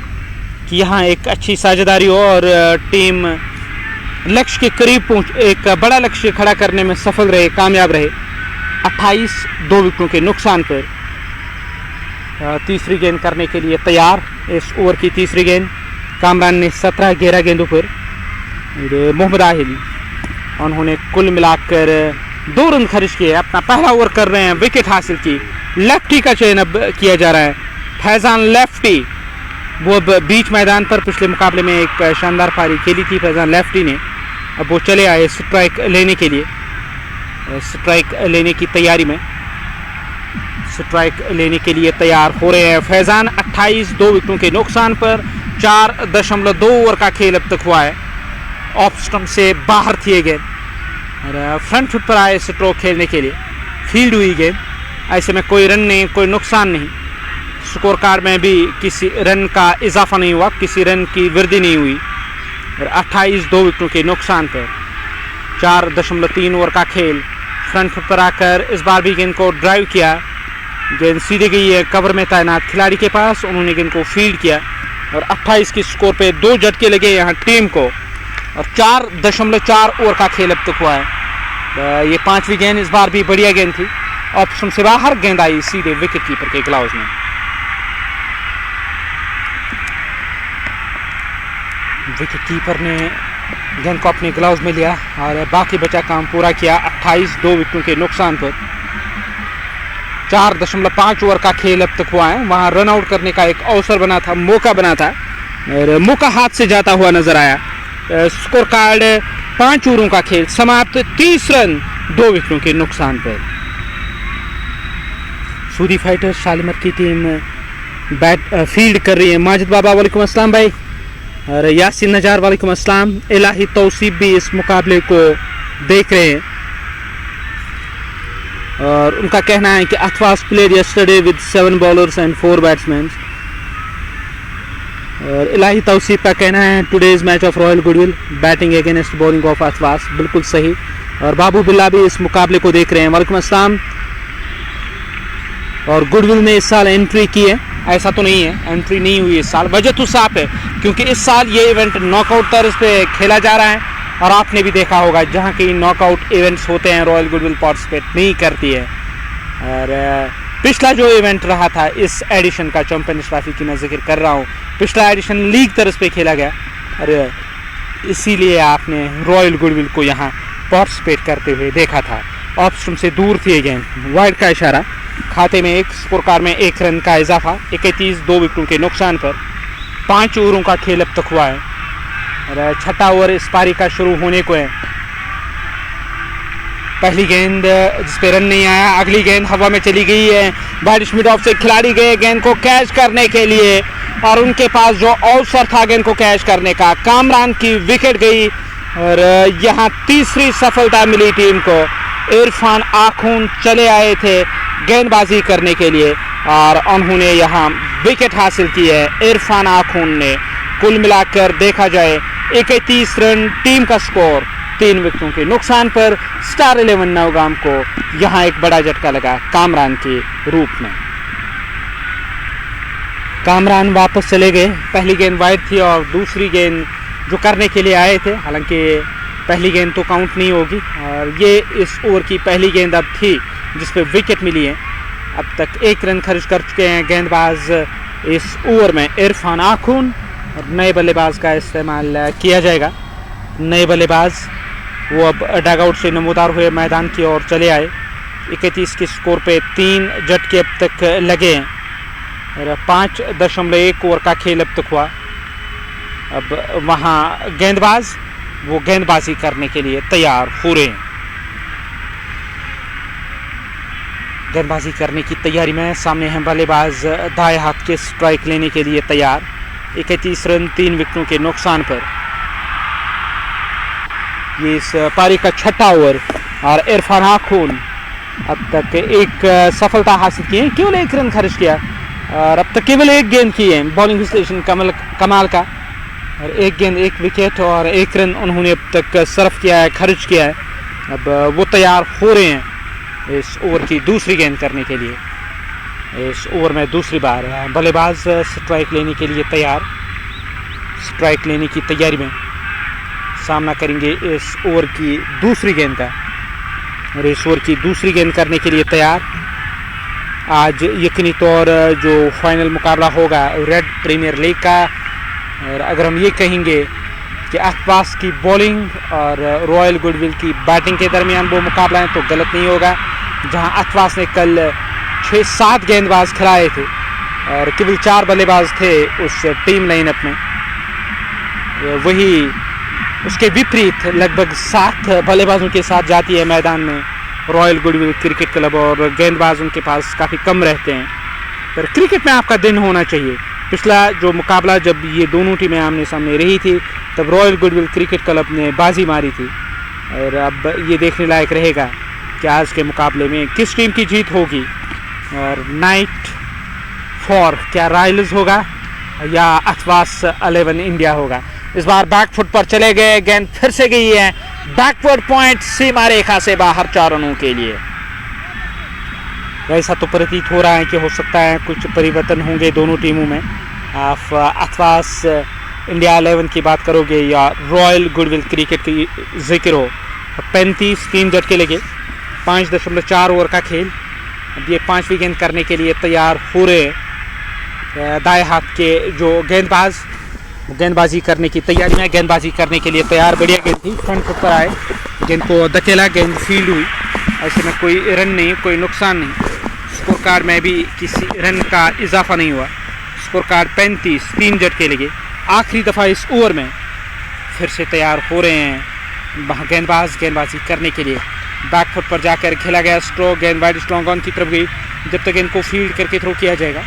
कि यहाँ एक अच्छी साझेदारी हो और टीम लक्ष्य के करीब एक बड़ा लक्ष्य खड़ा करने में सफल रहे, कामयाब रहे। 28 2 विकेटों के नुकसान पर। तीसरी गेंद करने के लिए तैयार। इस ओवर की तीसरी गेंद कामरान ने 17 11 गेंदों पर। मोहम्मद आदिल, उन्होंने कुल मिलाकर 2 रन खर्च किए। अपना पहला ओवर कर रहे हैं, विकेट हासिल की। लेफ्टी का चयन अब किया जा रहा है। फैजान लेफ्टी, वो अब बीच मैदान पर पिछले मुकाबले में एक शानदार पारी खेली थी फैजान लेफ्टी ने। अब वो चले आए स्ट्राइक लेने के लिए। स्ट्राइक लेने की तैयारी में, स्ट्राइक लेने के लिए तैयार हो रहे हैं फैजान। 28 2 विकेटों के नुकसान पर। 4.2 ओवर का खेल अब तक हुआ है। ऑफ स्टंप से बाहर थी गेंद और फ्रंट फुट पर आए स्ट्रोक खेलने के लिए। फील्ड हुई गेंद। ऐसे में कोई रन नहीं, कोई नुकसान नहीं। स्कोर कार्ड में भी किसी रन का इजाफा नहीं हुआ, किसी रन की वृद्धि नहीं हुई। और 28 2 विकेटों के नुकसान पर। 4.3 ओवर का खेल। फ्रंट फुट पर आकर इस बार भी गेंद को ड्राइव किया। गेंद सीधे गई है कवर में तैनात खिलाड़ी के पास। उन्होंने गेंद को फील्ड किया और 28 के स्कोर पे 2 झटके लगे यहाँ टीम को। और 4.4 ओवर का खेल अब तक हुआ है। ये 5वीं गेंद इस बार भी बढ़िया गेंद थी। ऑप्शन से बाहर गेंद आई सीधे विकेट कीपर के ग्लव्स में। विकेट कीपर ने गेंद को अपने ग्लव्स में लिया और बाकी बचा काम पूरा किया। 28 2 विकेटों के नुकसान पर। 4.5 ओवर का खेल अब तक हुआ है। वहां रन आउट करने का एक अवसर बना था, मौका बना था और मौका हाथ से जाता हुआ नजर आया। स्कोर कार्ड 5 ओवरों का खेल समाप्त। 30 रन 2 विकेटों के नुकसान पर। सूदी फाइटर्स शालीमार की टीम फील्ड कर रही है। माजिद बाबा वालेकुम अस्सलाम भाई, और यासिन नजार वालेकुम अस्सलाम। इलाही तौसीफ भी इस मुकाबले को देख रहे हैं। और उनका कहना है कि अथवास played yesterday with 7 bowlers and 4 batsman. और इलाही तौसीफ का कहना है today's match of Royal Goodwill batting against bowling of अथवास। बिल्कुल सही। और बाबू बिल्ला भी इस मुकाबले को देख रहे हैं। वालेकुम अस्सलाम। और गुडविल ने इस साल एंट्री की है, ऐसा तो नहीं है एंट्री नहीं हुई इस साल, वजह तो साफ है क्योंकि इस साल ये इवेंट नॉकआउट तर्ज पे खेला जा रहा है और आपने भी देखा होगा जहाँ कहीं नॉकआउट इवेंट्स होते हैं रॉयल गुडविल पार्टिसिपेट नहीं करती है। और पिछला जो इवेंट रहा था इस एडिशन का चैंपियंस ट्रॉफी की मैं जिक्र कर रहा हूँ, पिछला एडिशन लीग तर्ज पे खेला गया और इसीलिए आपने रॉयल गुडविल को यहाँ पार्टिसिपेट करते हुए देखा था। ऑफ स्टंप से दूर थी गेंद, वाइड का इशारा, खाते में एक स्कोर कार्ड में 1 रन का इजाफा, 31 2 विकेटों के नुकसान पर 5 ओवरों का खेल अब तक हुआ है और छठा ओवर इस पारी का शुरू होने को है। पहली गेंद जिस पे रन नहीं आया, अगली गेंद हवा में चली गई है, बारिश मिड ऑफ से खिलाड़ी गए गेंद को कैच करने के लिए और उनके पास जो अवसर था गेंद को कैच करने का, कामरान की विकेट गई और यहाँ तीसरी सफलता मिली टीम को। इरफान आखून चले आए थे गेंदबाजी करने के लिए और उन्होंने यहाँ विकेट हासिल की है इरफान आखून ने। कुल मिलाकर देखा जाए 31 रन टीम का स्कोर, 3 विकेटों के नुकसान पर स्टार 11 नौगाम को यहाँ एक बड़ा झटका लगा कामरान के रूप में। कामरान वापस चले गए, पहली गेंद वाइड थी और दूसरी गेंद जो करने के लिए आए थे, हालांकि पहली गेंद तो काउंट नहीं होगी और ये इस ओवर की पहली गेंद अब थी जिस पे विकेट मिली है। अब तक 1 रन खर्च कर चुके हैं गेंदबाज इस ओवर में इरफान आखून और नए बल्लेबाज का इस्तेमाल किया जाएगा। नए बल्लेबाज वो अब डगआउट से नमोदार हुए मैदान की ओर चले आए। 31 के स्कोर पे 3 झटके अब तक लगे हैं और 5.1 ओवर का खेल अब तक हुआ। अब वहाँ गेंदबाज वो गेंदबाजी करने के लिए तैयार हो रहे हैं। गेंदबाजी करने की तैयारी में सामने हैं बल्लेबाज दाएं हाथ के स्ट्राइक लेने के लिए तैयार। 31 रन 3 विकेटों के नुकसान पर ये इस पारी का छठा ओवर और इरफान आखून अब तक एक सफलता हासिल की है, केवल 1 रन खर्च किया और अब तक केवल 1 गेंद की है बॉलिंग विश्लेषण कमाल का और 1 गेंद 1 विकेट और 1 रन उन्होंने अब तक सर्व किया है, खर्च किया है। अब वो तैयार हो रहे हैं इस ओवर की दूसरी गेंद करने के लिए। इस ओवर में दूसरी बार बल्लेबाज स्ट्राइक लेने के लिए तैयार, स्ट्राइक लेने की तैयारी में सामना करेंगे इस ओवर की दूसरी गेंद का और इस ओवर की दूसरी गेंद करने के लिए तैयार। आज यकीनी तौर जो फाइनल मुकाबला होगा रेड प्रीमियर लीग का, और अगर हम ये कहेंगे कि अथवास की बॉलिंग और रॉयल गुडविल की बैटिंग के दरमियान वो मुकाबला है तो गलत नहीं होगा। जहां अथवास ने कल 6-7 गेंदबाज खिलाए थे और केवल 4 बल्लेबाज थे उस टीम लाइनअप में, वही उसके विपरीत लगभग 7 बल्लेबाजों के साथ जाती है मैदान में रॉयल गुडविल क्रिकेट क्लब और गेंदबाज उनके पास काफ़ी कम रहते हैं। पर क्रिकेट में आपका दिन होना चाहिए। पिछला जो मुकाबला जब ये दोनों टीमें आमने सामने रही थी तब रॉयल गुडविल क्रिकेट क्लब ने बाजी मारी थी और अब ये देखने लायक रहेगा कि आज के मुकाबले में किस टीम की जीत होगी और नाइट फॉर क्या रॉयल्स होगा या अथवास 11 इंडिया होगा। इस बार बैकफुट पर चले गए, गेंद फिर से गई है बैकवर्ड पॉइंट सीमा रेखा से बाहर 4 रनों के लिए। ऐसा तो प्रतीत हो रहा है कि हो सकता है कुछ परिवर्तन होंगे दोनों टीमों में। आप अथवास इंडिया 11 की बात करोगे या रॉयल गुडविल क्रिकेट की जिक्र हो, 35 3 झटके लगे, 5.4 ओवर का खेल। अब ये 5वीं गेंद करने के लिए तैयार हो रहे हैं। दाएं हाथ के जो गेंदबाज गेंदबाजी करने की तैयारी में, गेंदबाजी करने के लिए तैयार। बढ़िया गेंद थी, फ्रंट फुट पर आए, गेंद को धकेला, गेंद फील्ड हुई। ऐसे में कोई रन नहीं, कोई नुकसान नहीं। स्कोर कार्ड में भी किसी रन का इजाफा नहीं हुआ। स्कोर कार्ड 35 3 झटके लगे। आखिरी दफ़ा इस ओवर में फिर से तैयार हो रहे हैं गेंदबाज गेंदबाजी करने के लिए। बैकफुट पर जाकर खेला गया स्ट्रोक, गेंद वाइड स्ट्रॉन्ग ऑन की तरफ गई। जब तक गेंद को फील्ड करके थ्रो किया जाएगा,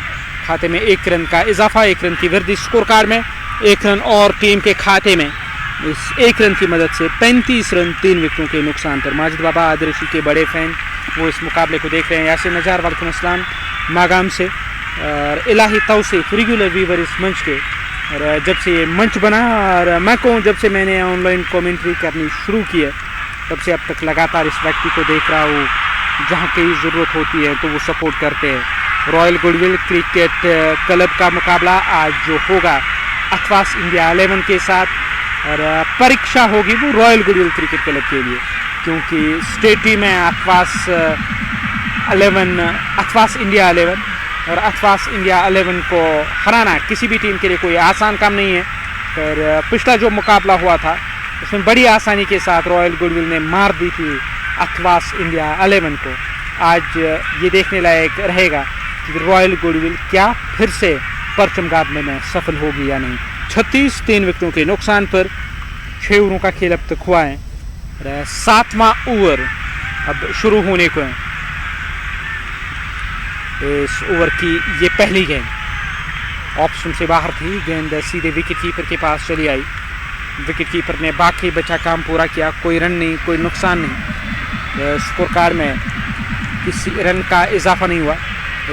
खाते में 1 रन का इजाफा, 1 रन की वृद्धि स्कोर कार्ड में, 1 रन और टीम के खाते में इस 1 रन की मदद से 35 रन 3 विकेटों के नुकसान पर। माजिद बाबा आदर्शी के बड़े फैन वो इस मुकाबले को देख रहे हैं। यासिर नजार वालेकुम अस्सलाम मागाम से। और इलाही तौसीफ रेगुलर व्यूवर इस मंच के। और जब से ये मंच बना और मैं कहूँ जब से मैंने ऑनलाइन कमेंट्री करनी शुरू की है तब से अब तक लगातार इस व्यक्ति को देख रहा हूँ। जहाँ कहीं ज़रूरत होती है तो वो सपोर्ट करते हैं। रॉयल गुडविल क्रिकेट क्लब का मुकाबला आज जो होगा अथवास इंडिया 11 के साथ, और परीक्षा होगी वो रॉयल गुडविल क्रिकेट क्लब के लिए, क्योंकि स्टेट टीम है अथवास इंडिया 11 और अथवास इंडिया 11 को हराना किसी भी टीम के लिए कोई आसान काम नहीं है। पर पिछला जो मुकाबला हुआ था उसमें बड़ी आसानी के साथ रॉयल गुडविल ने मार दी थी अथवास इंडिया 11 को। आज ये देखने लायक रहेगा कि रॉयल गुडविल क्या फिर से परचम गाड़ने में सफल होगी या नहीं। 36 3 विकेटों के नुकसान पर 6 ओवरों का खेल अब तक हुआ है। 7वां ओवर अब शुरू होने को है। इस ओवर की ये पहली गेंद ऑप्शन से बाहर थी, गेंद सीधे विकेट कीपर के पास चली आई। विकेट कीपर ने बाकी बचा काम पूरा किया, कोई रन नहीं, कोई नुकसान नहीं। स्कोर कार्ड में किसी रन का इजाफा नहीं हुआ।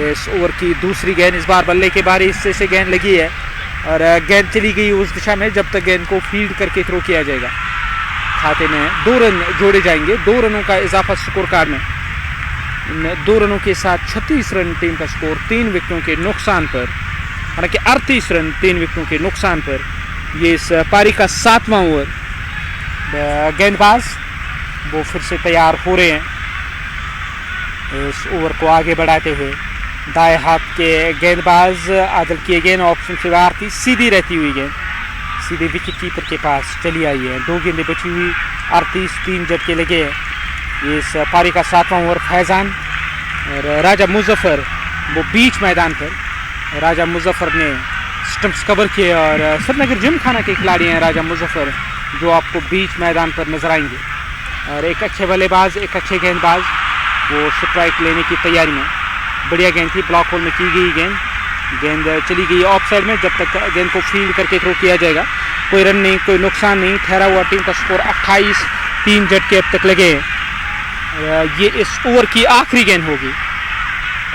इस ओवर की दूसरी गेंद, इस बार बल्ले के बारी हिस्से से गेंद लगी है और गेंद चली गई उस दिशा में जब तक गेंद को फील्ड करके थ्रो किया जाएगा। खाते में 2 रन जोड़े जाएंगे, 2 रनों का इजाफा स्कोर कार्ड में। इन 2 रनों के साथ 36 रन टीम का स्कोर 3 विकेटों के नुकसान पर, हालांकि 38 रन 3 विकेटों के नुकसान पर। ये इस पारी का 7वां ओवर। गेंदबाज वो फिर से तैयार हो रहे हैं इस ओवर को आगे बढ़ाते हुए। दाएं हाथ के गेंदबाज आदल किए गेंद ऑप्शन से बाहर थी, सीधी रहती हुई गेंद सीधे विकेट कीपर के पास चली आई है। 2 गेंदें बची हुई, 38 3 झटके लगे हैं। इस पारी का 7वां ओवर। फैजान और राजा मुजफ्फर वो बीच मैदान पर। राजा मुजफ्फर ने स्टंप्स कवर किए और श्रीनगर जिम खाना के खिलाड़ी हैं राजा मुजफ्फर, जो आपको बीच मैदान पर नजर आएंगे। और एक अच्छे बल्लेबाज, एक अच्छे गेंदबाज वो स्ट्राइक लेने की तैयारी में। बढ़िया गेंद थी, ब्लॉक होल में की गई गेंद चली गई ऑफ साइड में। जब तक गेंद को फील्ड करके थ्रो किया जाएगा, कोई रन नहीं, कोई नुकसान नहीं। ठहरा हुआ टीम का स्कोर 28 3 झटके अब तक लगे। ये इस ओवर की आखिरी गेंद होगी।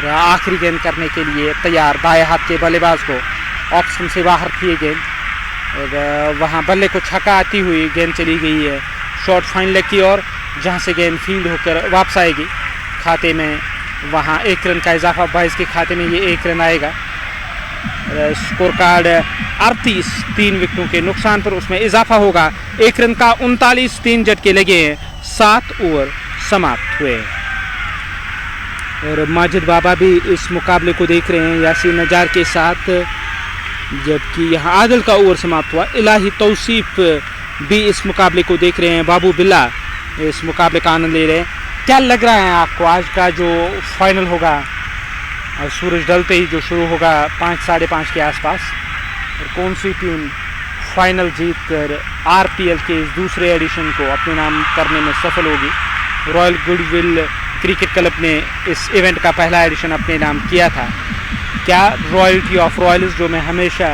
आखिरी गेंद करने के लिए तैयार दाएं हाथ के बल्लेबाज को ऑप्शन से बाहर थी गेंद और वहाँ बल्ले को छक्का आती हुई गेंद चली गई है शॉर्ट फाइन लेग की ओर, जहाँ से गेंद फील्ड होकर वापस आएगी खाते में। वहाँ 1 रन का इजाफा, 22 के खाते में ये 1 रन आएगा। स्कोर कार्ड 38 3 विकेटों के नुकसान पर, उसमें इजाफा होगा 1 रन का। 39 3 झटके लगे हैं, 7 ओवर समाप्त हुए। और माजिद बाबा भी इस मुकाबले को देख रहे हैं यासिर नजार के साथ, जबकि यहाँ आदल का ओवर समाप्त हुआ। इलाही तौसीफ भी इस मुकाबले को देख रहे हैं। बाबू बिल्ला इस मुकाबले का आनंद ले रहे हैं। क्या लग रहा है आपको आज का जो फाइनल होगा, सूरज ढलते ही जो शुरू होगा 5 साढ़े 5 के आसपास, और कौन सी टीम फाइनल जीतकर आरपीएल के इस दूसरे एडिशन को अपने नाम करने में सफल होगी? रॉयल गुडविल क्रिकेट क्लब ने इस इवेंट का पहला एडिशन अपने नाम किया था। क्या रॉयल्टी ऑफ रॉयल्स जो मैं हमेशा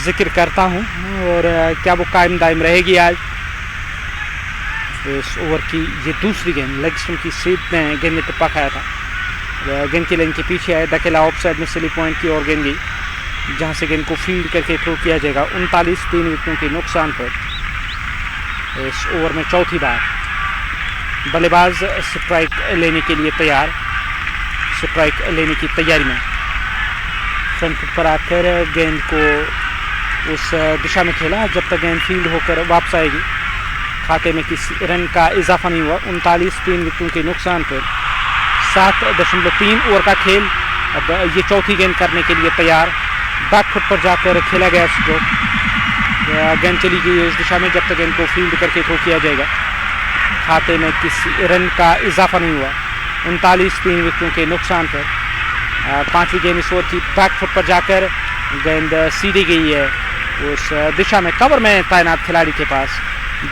जिक्र करता हूँ, और क्या वो कायम दायम रहेगी आज? इस ओवर की ये दूसरी गेंद लेग स्टंप की सीध में गेंद ने टिप्पा खाया था, गेंद की लाइन के पीछे आया, धकेला ऑफ साइड में सिली पॉइंट की ओर गेंद गई, जहाँ से गेंद को फील्ड करके थ्रो किया जाएगा। 39 3 विकेटों के नुकसान पर इस ओवर में चौथी बार बल्लेबाज स्ट्राइक लेने के लिए तैयार, स्ट्राइक लेने की तैयारी में। फ्रंट फुट पर आकर गेंद को उस दिशा में खेला जब तक गेंद फील्ड होकर वापस आएगी। खाते में किसी रन का इजाफा नहीं हुआ। 39 3 विकेटों के नुकसान पर 7.3 ओवर का खेल। अब ये चौथी गेंद करने के लिए तैयार, बैक फुट पर जाकर खेला गया स्ट्रोक, गेंद चली गई इस दिशा में जब तक गेंद को फील्ड करके थ्रो किया जाएगा। खाते में किसी रन का इजाफा नहीं हुआ। 39 3 विकेटों के नुकसान पर 5वीं गेंद इस ओवर की बैक फुट पर जाकर गेंद सीधी गई है उस दिशा में, कवर में तैनात खिलाड़ी के पास,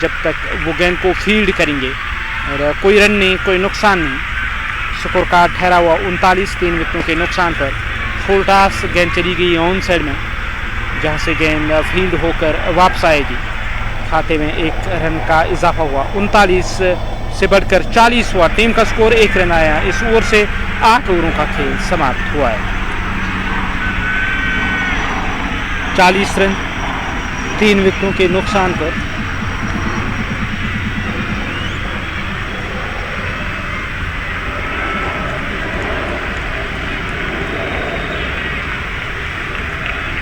जब तक वो गेंद को फील्ड करेंगे। और कोई रन नहीं, कोई नुकसान नहीं। स्कोर कार्ड ठहरा हुआ 39 3 विकेटों के नुकसान पर। फुल टॉस गेंद चली गई ऑन साइड में, जहाँ से गेंद फील्ड होकर वापस आएगी। खाते में 1 रन का इजाफा हुआ। 39 से बढ़कर 40 हुआ। टीम का स्कोर 1 रन आया। इस ओवर से 8 ओवरों का खेल समाप्त हुआ है। 40 रन 3 विकेटों के नुकसान पर।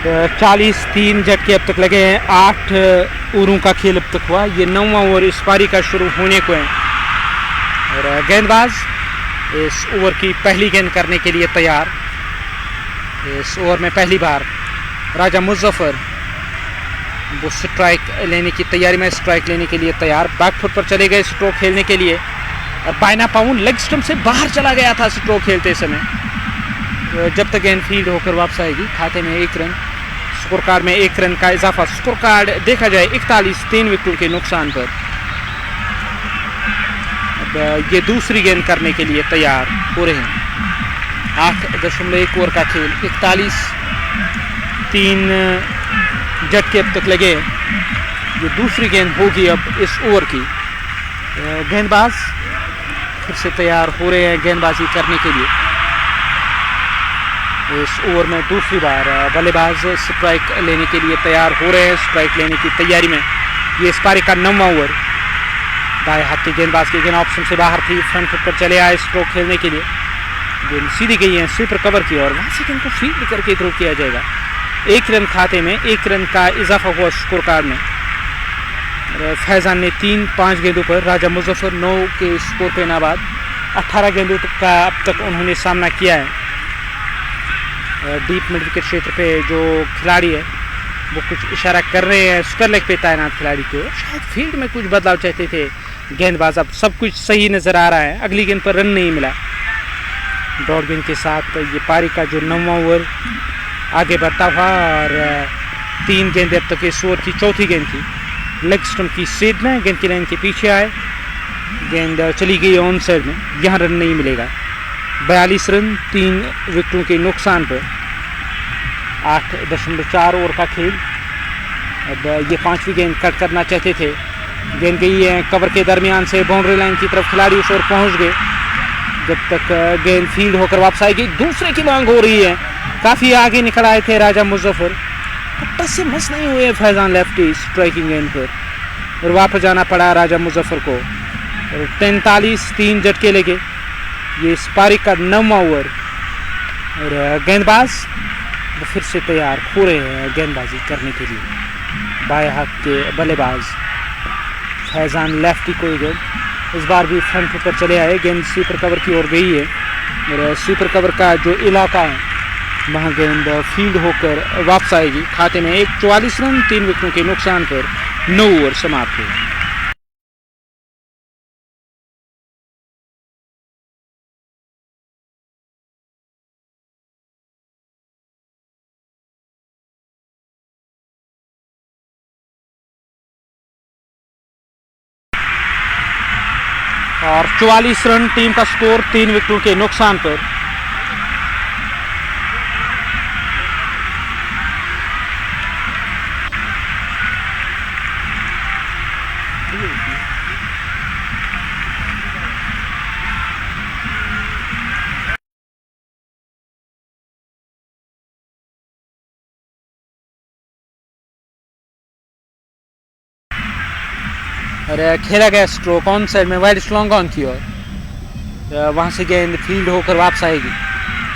तो 40 झटके अब तक लगे हैं। 8 ओवरों का खेल अब तक हुआ। ये 9वां ओवर इस पारी का शुरू होने को है और गेंदबाज इस ओवर की पहली गेंद करने के लिए तैयार। इस ओवर में पहली बार राजा मुजफ्फर वो स्ट्राइक लेने की तैयारी में, स्ट्राइक लेने के लिए तैयार। बैकफुट पर चले गए स्ट्रोक खेलने के लिए और बाइना पाउंड लेग स्टंप से बाहर चला गया था स्ट्रोक खेलते समय। तो जब तक गेंद फील्ड होकर वापस आएगी खाते में 1 रन। स्कोर कार्ड में 1 रन का इजाफा। स्कोर कार्ड देखा जाए 41 3 विकेटों के नुकसान पर। अब ये दूसरी गेंद करने के लिए तैयार हो रहे हैं। 8.1 ओवर का खेल। 41 3 झटके अब तक लगे। ये दूसरी गेंद होगी अब इस ओवर की। गेंदबाज फिर से तैयार हो रहे हैं गेंदबाजी करने के लिए। इस ओवर में दूसरी बार बल्लेबाज स्ट्राइक लेने के लिए तैयार हो रहे हैं। स्ट्राइक लेने की तैयारी में ये इस पारी का 9वां ओवर। दाएं हाथ के गेंदबाज की गेंद ऑप्शन से बाहर थी। फ्रंट फुट पर चले आए स्ट्रोक खेलने के लिए। गेंद सीधी गई है स्वीपर कवर की और वहां से गेंद को फील्ड करके थ्रो किया जाएगा। 1 रन खाते में 1 रन का इजाफा हुआ स्कोर कार्ड में। फैजान ने 3-5 गेंदों पर, राजा मुजफ्फर 9 के स्कोर पे नाबाद। 18 गेंदों का अब तक उन्होंने सामना किया है। डीप मिड विकेट क्षेत्र पे जो खिलाड़ी है वो कुछ इशारा कर रहे हैं स्क्वायर लेग पे तैनात खिलाड़ी को। शायद फील्ड में कुछ बदलाव चाहते थे गेंदबाज। अब सब कुछ सही नज़र आ रहा है। अगली गेंद पर रन नहीं मिला। डॉट गेंद के साथ ये पारी का जो 9वां ओवर आगे बढ़ता हुआ और 3 गेंदें अब तक इस ओवर की चौथी गेंद थी। लेग स्टंप की सीध में गेंद की लाइन के पीछे आए। गेंद चली गई ऑन साइड में। यहाँ रन नहीं मिलेगा। 42 रन 3 विकेटों के नुकसान पर। 8.4 ओवर का खेल। अब ये 5वीं गेंद कट करना चाहते थे। गेंद गई है कवर के दरमियान से बाउंड्री लाइन की तरफ। खिलाड़ी उस ओर पहुंच गए। जब तक गेंद फील्ड होकर वापस आएगी दूसरे की मांग हो रही है। काफ़ी आगे निकल आए थे राजा मुजफ्फर। टस से मस नहीं हुए फैजान लेफ्टी स्ट्राइकिंग गेंद पर और वापस जाना पड़ा राजा मुजफ्फर को। 43 3 झटके लगे। ये इस पारी का 9वां ओवर और गेंदबाज वो फिर से तैयार हो रहे हैं गेंदबाजी करने के लिए। बाएं हाथ के बल्लेबाज फैजान लेफ्टी को गेंद इस बार भी फ्रंट फुट पर चले आए। गेंद स्वीपर कवर की ओर गई है और स्वीपर कवर का जो इलाका है वहाँ गेंद फील्ड होकर वापस आएगी। खाते में 44 रन 3 विकेटों के नुकसान पर 9 ओवर समाप्त हुए। और 44 रन टीम का स्कोर 3 विकेटों के नुकसान पर। और खेला गया स्ट्रोक ऑन साइड में वाइड स्लॉन्ग ऑन की ओर। वहाँ से गेंद फील्ड होकर वापस आएगी।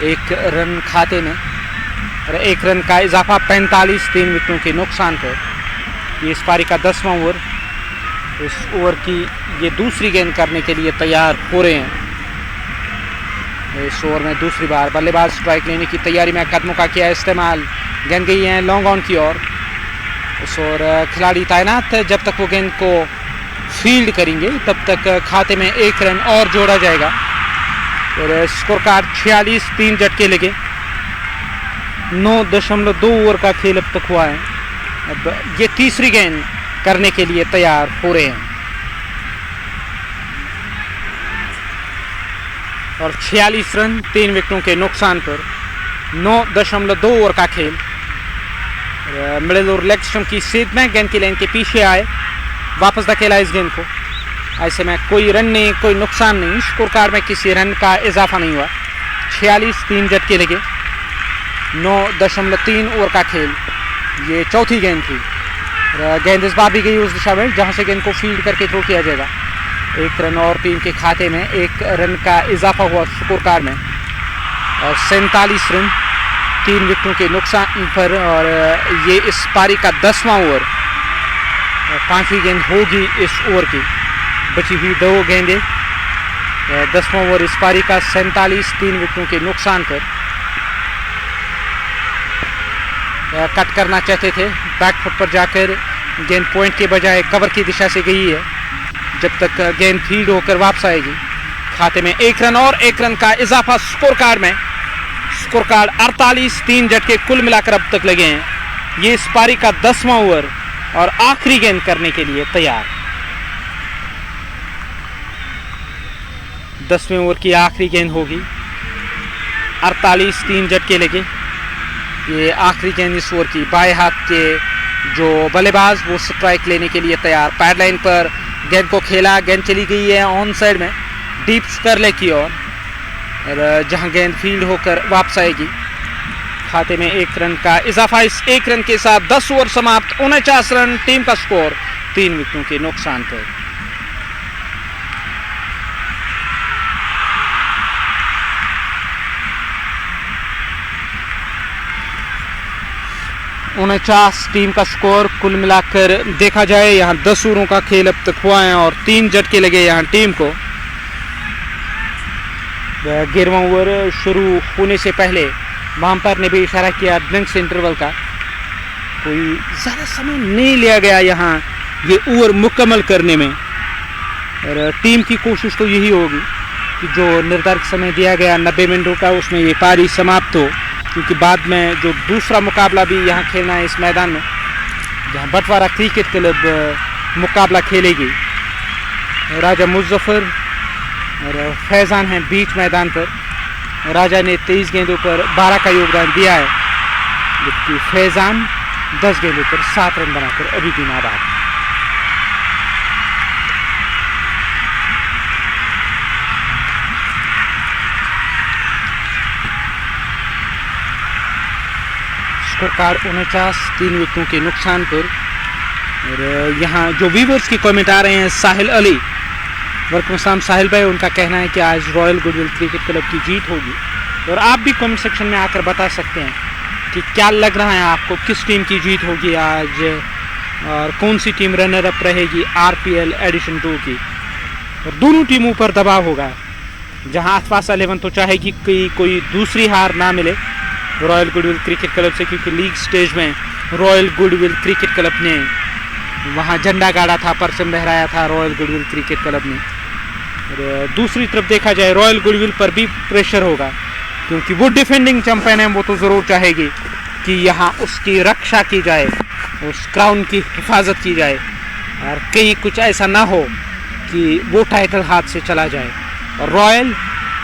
1 रन खाते में और 1 रन का इजाफा। 45 3 विकेटों के नुकसान पर। ये इस पारी का 10वां ओवर। इस ओवर की ये दूसरी गेंद करने के लिए तैयार हो रहे हैं। इस ओवर में दूसरी बार बल्लेबाज स्ट्राइक लेने की तैयारी में कदमों का किया इस्तेमाल। गेंद गई है लॉन्ग ऑन की ओर। इस ओर खिलाड़ी तैनात है। जब तक वो गेंद को फील्ड करेंगे तब तक खाते में 1 रन और जोड़ा जाएगा और स्कोर कार्ड 46 3 झटके लगे। 9.2 ओवर का खेल अब तक हुआ है। अब ये तीसरी गेंद करने के लिए तैयार हो रहे हैं और 46 रन 3 विकेटों के नुकसान पर। 9.2 ओवर का खेल। मिडिल और लेग स्टंप की सीध में गेंद की लाइन के पीछे आए। वापस धकेला इस गेंद को। ऐसे में कोई रन नहीं, कोई नुकसान नहीं, स्कोर कार्ड में किसी रन का इजाफा नहीं हुआ। 46 3 झटके लगे। 9.3 ओवर का खेल, ये चौथी गेंद थी। गेंद इस बार भी गई उस दिशा में जहां से गेंद को फील्ड करके थ्रो किया जाएगा। 1 रन और टीम के खाते में 1 रन का इजाफा हुआ स्कोर कार्ड में। और 47 रन 3 विकेटों के नुकसान पर। और ये इस पारी का 10वां ओवर, 5वीं गेंद होगी इस ओवर की। बची हुई 2 गेंदें। 10वां ओवर इस पारी का 47 3 विकेटों के नुकसान पर। कट करना चाहते थे, बैकफुट पर जाकर गेंद पॉइंट के बजाय कवर की दिशा से गई है। जब तक गेंद फील्ड होकर वापस आएगी। खाते में 1 रन और 1 रन का इजाफा स्कोर कार्ड में। स्कोर कार्ड 48 3 झटके कुल मिलाकर अब तक लगे हैं। ये इस पारी का 10वां ओवर और आखिरी गेंद करने के लिए तैयार। 10वें ओवर की आखिरी गेंद होगी। 48 3 झटके लगे। ये आखिरी गेंद इस ओवर की। बाएं हाथ के जो बल्लेबाज वो स्ट्राइक लेने के लिए तैयार। पैड लाइन पर गेंद को खेला, गेंद चली गई है ऑन साइड में डीप स्करले की ओर, और जहां गेंद फील्ड होकर वापस आएगी। खाते में 1 रन का इजाफा। इस 1 रन के साथ 10 ओवर समाप्त। 49 रन टीम का स्कोर 3 विकेटों के नुकसान पर। टीम का स्कोर कुल मिलाकर देखा जाए। यहाँ 10 ओवरों का खेल अब तक हुआ है और 3 झटके लगे यहाँ टीम को। 11वां ओवर शुरू होने से पहले वहां ने भी इशारा किया ड्रिंक्स इंटरवल का। कोई ज़्यादा समय नहीं लिया गया यहाँ ये ओवर मुकम्मल करने में। और टीम की कोशिश तो यही होगी कि जो निर्धारित समय दिया गया 90 मिनटों का, उसमें ये पारी समाप्त हो, क्योंकि बाद में जो दूसरा मुकाबला भी यहाँ खेलना है इस मैदान में, जहाँ बटवारा क्रिकेट क्लब मुकाबला खेलेगी। राजा मुजफ्फर और फैज़ान हैं बीच मैदान पर। राजा ने 23 गेंदों पर 12 का योगदान दिया है, जबकि फैज़ान 10 गेंदों पर 7 रन बनाकर अभी भी नाबाद। स्कोर कार्ड 49 3 विकेटों के नुकसान पर। और यहाँ जो व्यूवर्स की कमेंट आ रहे हैं, साहिल अली, वर्कमसाम साहिल भाई, उनका कहना है कि आज रॉयल गुडविल क्रिकेट क्लब की जीत होगी। और आप भी कमेंट सेक्शन में आकर बता सकते हैं कि क्या लग रहा है आपको, किस टीम की जीत होगी आज और कौन सी टीम रनर अप रहेगी RPL एडिशन 2 की। और दोनों टीमों पर दबाव होगा, जहां आसपास 11 तो चाहेगी कि कोई दूसरी हार ना मिले रॉयल गुडविल क्रिकेट क्लब से, क्योंकि लीग स्टेज में रॉयल गुडविल क्रिकेट क्लब ने वहाँ झंडा गाड़ा था, परचम लहराया था रॉयल गुडविल क्रिकेट क्लब ने। और दूसरी तरफ देखा जाए रॉयल गुडविल पर भी प्रेशर होगा, क्योंकि वो डिफेंडिंग चैंपियन है। वो तो ज़रूर चाहेगी कि यहाँ उसकी रक्षा की जाए, उस क्राउन की हिफाजत की जाए, और कहीं कुछ ऐसा ना हो कि वो टाइटल हाथ से चला जाए। और रॉयल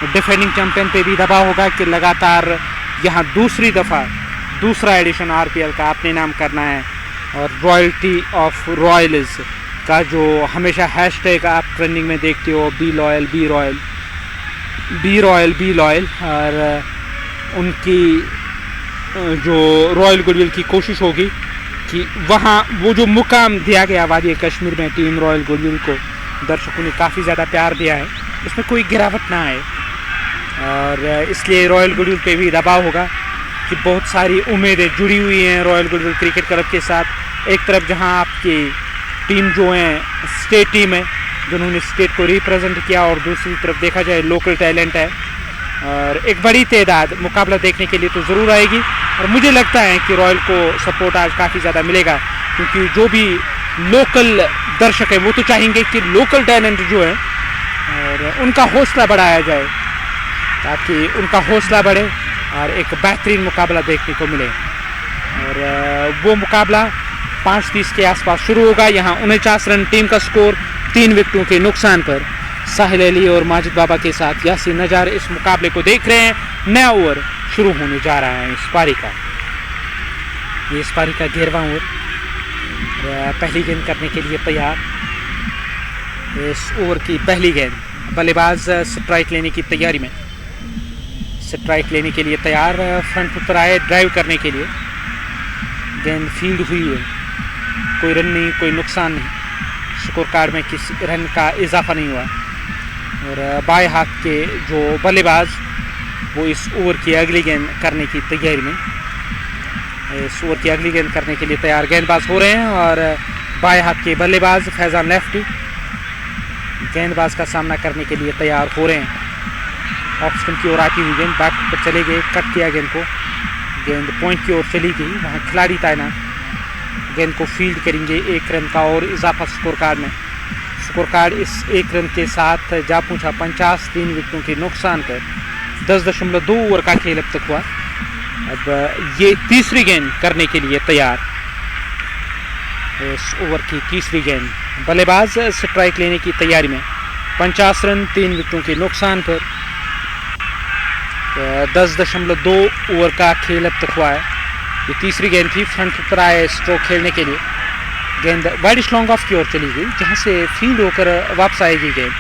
डिफेंडिंग चैंपियन पे भी दबाव होगा कि लगातार यहाँ दूसरी दफ़ा दूसरा एडिशन RPL का अपने नाम करना है। और रॉयल्टी ऑफ रॉयल्स का जो हमेशा हैशटैग आप ट्रेंडिंग में देखते हो, be loyal be royal, be royal be loyal. और उनकी जो रॉयल गुडविल की कोशिश होगी कि वहाँ वो जो मुकाम दिया गया वादी कश्मीर में टीम रॉयल गुडविल को, दर्शकों ने काफ़ी ज़्यादा प्यार दिया है, उसमें कोई गिरावट ना आए। और इसलिए रॉयल गुडविल पे भी दबाव होगा कि बहुत सारी उम्मीदें जुड़ी हुई हैं रॉयल गुडविल क्रिकेट क्लब के साथ। एक तरफ जहां आपकी टीम जो है स्टेट टीम है, जिन्होंने स्टेट को रिप्रेजेंट किया, और दूसरी तरफ देखा जाए लोकल टैलेंट है। और एक बड़ी तादाद मुकाबला देखने के लिए तो ज़रूर आएगी। और मुझे लगता है कि रॉयल को सपोर्ट आज काफ़ी ज़्यादा मिलेगा, क्योंकि जो भी लोकल दर्शक है वो तो चाहेंगे कि लोकल टैलेंट जो है और उनका हौसला बढ़ाया जाए, ताकि उनका हौसला बढ़े और एक बेहतरीन मुकाबला देखने को मिले। और वो मुकाबला 5:30 के आसपास शुरू होगा। यहाँ 49 रन टीम का स्कोर 3 विकेटों के नुकसान पर। साहिल अली और माजिद बाबा के साथ यासीन नजार इस मुकाबले को देख रहे हैं। नया ओवर शुरू होने जा रहा है इस पारी का। ये इस पारी का 11वां ओवर, पहली गेंद करने के लिए तैयार। इस ओवर की पहली गेंद, बल्लेबाज स्ट्राइक लेने की तैयारी में, स्ट्राइक लेने के लिए तैयार, फ्रंट फुट पर आए ड्राइव करने के लिए। गेंद फील्ड हुई है, कोई रन नहीं, कोई नुकसान नहीं, स्कोर कार्ड में किसी रन का इजाफा नहीं हुआ। और बाएं हाथ के जो बल्लेबाज वो इस ओवर की अगली गेंद करने की तैयारी में, इस ओवर की अगली गेंद करने के लिए तैयार गेंदबाज हो रहे हैं। और बाएं हाथ के बल्लेबाज फैजान लेफ्टी गेंदबाज का सामना करने के लिए तैयार हो रहे हैं। ऑफ स्पिन की ओर आती हुई गेंद बैक पर चले गए, कट किया गेंद को, गेंद पॉइंट की ओर चली गई, वहाँ खिलाड़ी तैनात, गेंद को फील्ड करेंगे, 1 रन का और इजाफा स्कोर कार्ड में। स्कोर कार्ड इस 1 रन के साथ जा पहुँचा 50, 3 विकेटों के नुकसान पर। 10.2 ओवर का खेल अब तक हुआ। अब ये तीसरी गेंद करने के लिए तैयार, इस ओवर की तीसरी गेंद, बल्लेबाज स्ट्राइक लेने की तैयारी में, 50 रन 3 विकेटों के नुकसान पर। 10.2 ओवर का खेल अब तक हुआ है। ये तीसरी गेंद थी, फ्रंट पर आए स्ट्रोक खेलने के लिए, गेंद वाइड लॉन्ग ऑफ की ओर चली गई, जहां से फील्ड होकर वापस आएगी गेंद।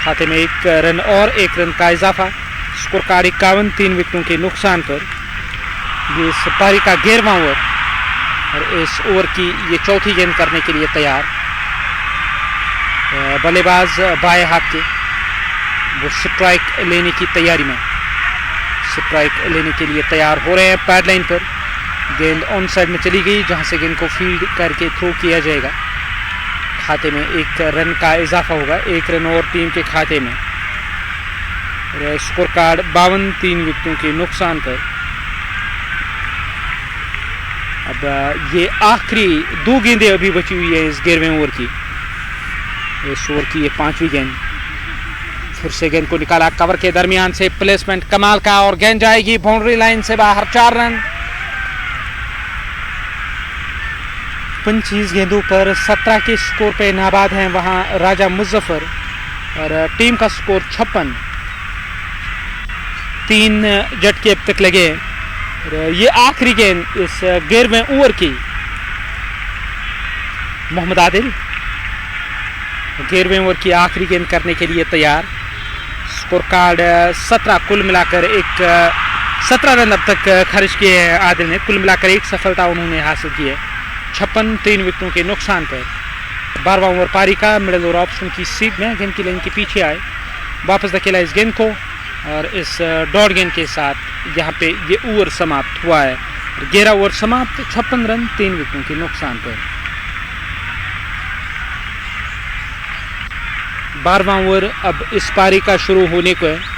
खाते में 1 रन और 1 रन का इजाफा, स्कोर कार्ड 51, 3 विकेटों के नुकसान पर। ये इस पारी का 11वां ओवर और इस ओवर की ये चौथी गेंद करने के लिए तैयार। बल्लेबाज बाएं हाथ के वो स्ट्राइक लेने की तैयारी में, स्ट्राइक लेने के लिए तैयार हो रहे हैं। पैड लाइन पर गेंद ऑन साइड में चली गई, जहां से गेंद को फील्ड करके थ्रो किया जाएगा। खाते में 1 रन का इजाफा होगा, 1 रन और टीम के खाते में। स्कोर कार्ड 52, 3 विकेटों के नुकसान पर। अब ये आखिरी 2 गेंदें अभी बची हुई है इस 11वें ओवर की। इस ओवर की ये 5वीं गेंद, फिर से गेंद को निकाला कवर के दरमियान से, प्लेसमेंट कमाल का और गेंद जाएगी बाउंड्री लाइन से बाहर। 4 रन 25 गेंदों पर 17 के स्कोर पे नाबाद हैं वहां राजा मुजफ्फर। और टीम का स्कोर 56, 3 झटके अब तक लगे। ये आखिरी गेंद इस 11वें ओवर की, मोहम्मद आदिल 11वें ओवर की आखिरी गेंद करने के लिए तैयार। स्कोर कार्ड 17, कुल मिलाकर 17 रन अब तक खर्च किए हैं आदिल ने, कुल मिलाकर 1 सफलता उन्होंने हासिल की है। 56, 3 विकेटों के नुकसान पर। 12वां ओवर पारी का, मिडिल ओवर ऑप्शन की सीट में गेंद की लाइन के पीछे आए, वापस धकेला इस गेंद को और इस डॉट गेंद के साथ यहाँ पे ये ओवर समाप्त हुआ है। 11 ओवर समाप्त, 56 रन 3 विकेटों के नुकसान पर। 12वां ओवर अब इस पारी का शुरू होने को है।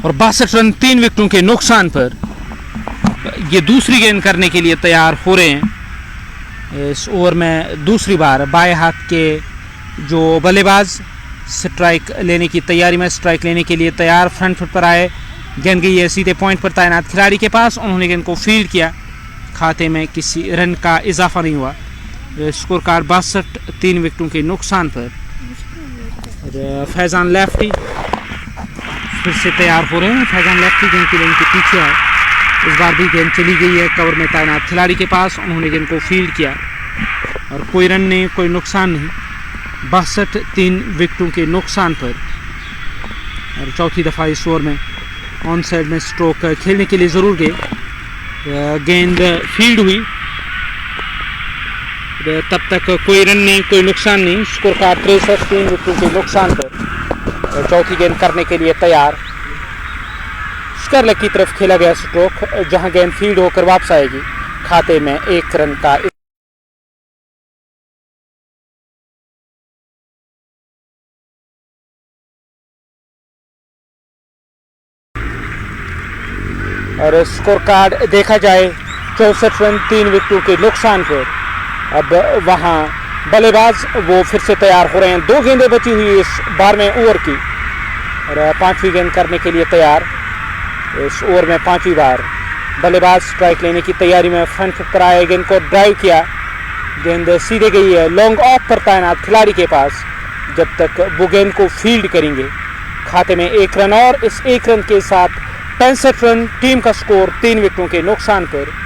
और 62 रन 3 विकेटों के नुकसान पर ये दूसरी गेंद करने के लिए तैयार हो रहे हैं। इस ओवर में दूसरी बार बाएं हाथ के जो बल्लेबाज स्ट्राइक लेने की तैयारी में, स्ट्राइक लेने के लिए तैयार, फ्रंट फुट पर आए, गेंद गई है सीधे पॉइंट पर तैनात खिलाड़ी के पास, उन्होंने गेंद को फील्ड किया, खाते में किसी रन का इजाफा नहीं हुआ। स्कोर कार्ड 62, 3 विकेटों के नुकसान पर। फैजान लेफ्टी फिर से तैयार हो रहे हैं। फैजान लेफ्टी गेंद की लाइन के पीछे है, इस बार भी गेंद चली गई है कवर में तैनात खिलाड़ी के पास, उन्होंने गेंद को फील्ड किया और कोई रन नहीं, कोई नुकसान नहीं। 62, 3 विकेटों के नुकसान पर। और चौथी दफ़ा इस ओवर में ऑन साइड में स्ट्रोक खेलने के लिए ज़रूर गए, गेंद फील्ड हुई, तब तक कोई रन नहीं, कोई नुकसान नहीं। स्कोर कार्ड 63, 3 विकेटों के नुकसान पर चौथी गेंद करने के लिए तैयार। स्क्वायर लेग की तरफ खेला गया स्ट्रोक, जहां गेंद फील्ड होकर वापस आएगी। खाते में 1 रन का और स्कोर कार्ड देखा जाए 64 रन 3 विकेटों के नुकसान पर। अब वहां बल्लेबाज वो फिर से तैयार हो रहे हैं। 2 गेंदें बची हुई इस 12वें ओवर की और 5वीं गेंद करने के लिए तैयार। इस ओवर में 5वीं बार बल्लेबाज स्ट्राइक लेने की तैयारी में फ्रंट फुट पर आए, गेंद को ड्राइव किया, गेंद सीधे गई है लॉन्ग ऑफ पर तैनात खिलाड़ी के पास जब तक वो गेंद को फील्ड करेंगे। खाते में 1 रन और इस 1 रन के साथ 65 रन, टीम का स्कोर 3 विकेटों के नुकसान पर।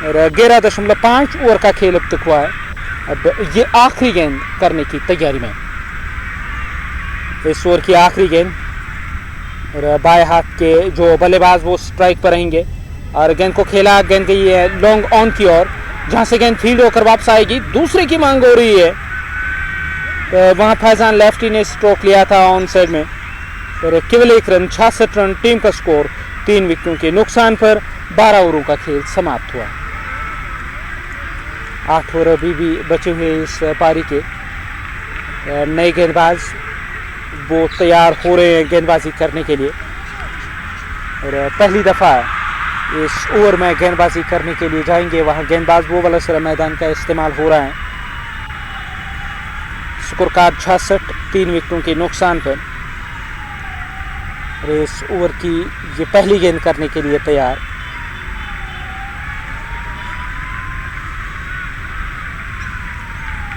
11.5 ओवर का खेल अब तक हुआ है। अब ये आखिरी गेंद करने की तैयारी में, इस ओवर की आखिरी गेंद और बाएं हाथ के जो बल्लेबाज वो स्ट्राइक पर रहेंगे और गेंद को खेला, गेंद गई है लॉन्ग ऑन की ओर जहां से गेंद फील्ड होकर वापस आएगी। दूसरे की मांग हो रही है, वहां फैजान लेफ्टी ने स्ट्रोक लिया था ऑन साइड में और केवल 1 रन, 66 रन, टीम का स्कोर 3 विकेटों के नुकसान पर। 12 ओवरों का खेल समाप्त हुआ। 8 ओवर अभी भी बचे हुए इस पारी के। नए गेंदबाज वो तैयार हो रहे हैं गेंदबाजी करने के लिए और पहली दफ़ा इस ओवर में गेंदबाजी करने के लिए जाएंगे। वहां गेंदबाज वो वाला सिरा मैदान का इस्तेमाल हो रहा है। स्कोर कार्ड 66, 3 विकेटों के नुकसान पर। और इस ओवर की ये पहली गेंद करने के लिए तैयार।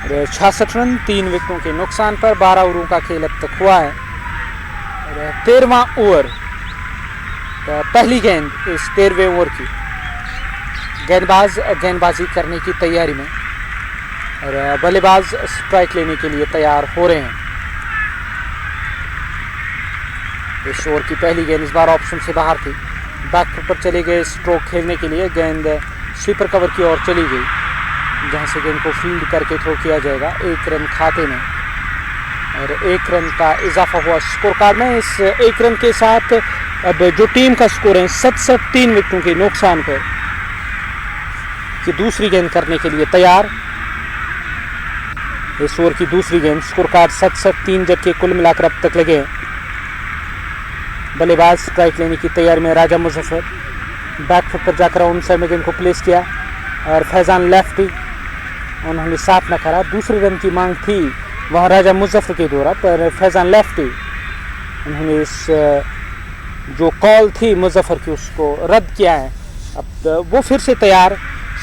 और 66 रन, 3 विकेटों के नुकसान पर। 12 ओवरों का खेल अब तक हुआ है और 13वां ओवर, पहली गेंद इस 13वें ओवर की। गेंदबाज गेंदबाजी करने की तैयारी में और बल्लेबाज स्ट्राइक लेने के लिए तैयार हो रहे हैं। इस ओवर की पहली गेंद इस बार ऑप्शन से बाहर थी, बैक फुट पर चले गए स्ट्रोक खेलने के लिए। गेंद स्वीपर कवर की ओर चली गई जहां से गेंद को फील्ड करके थ्रो किया जाएगा। 1 रन खाते में और 1 रन का इजाफा हुआ स्कोर कार्ड में। इस 1 रन के साथ अब जो टीम का स्कोर है 67, 3 विकेटों के नुकसान पर। कि दूसरी गेंद करने के लिए तैयार। इस ओवर की दूसरी गेंद, स्कोर कार्ड 67, 3 झटके कुल मिलाकर अब तक लगे। बल्लेबाज स्ट्राइक लेने की तैयारी में राजा मुजफ्फर, बैक फुट पर जाकर ऑन साइड में गेंद को प्लेस किया और फैजान लेफ्टी उन्होंने साफ न करा। दूसरे रन की मांग थी वहाँ राजा मुजफ्फर के द्वारा, पर फैजान लेफ्टी उन्होंने इस जो कॉल थी मुजफ्फर की उसको रद्द किया है। अब वो फिर से तैयार।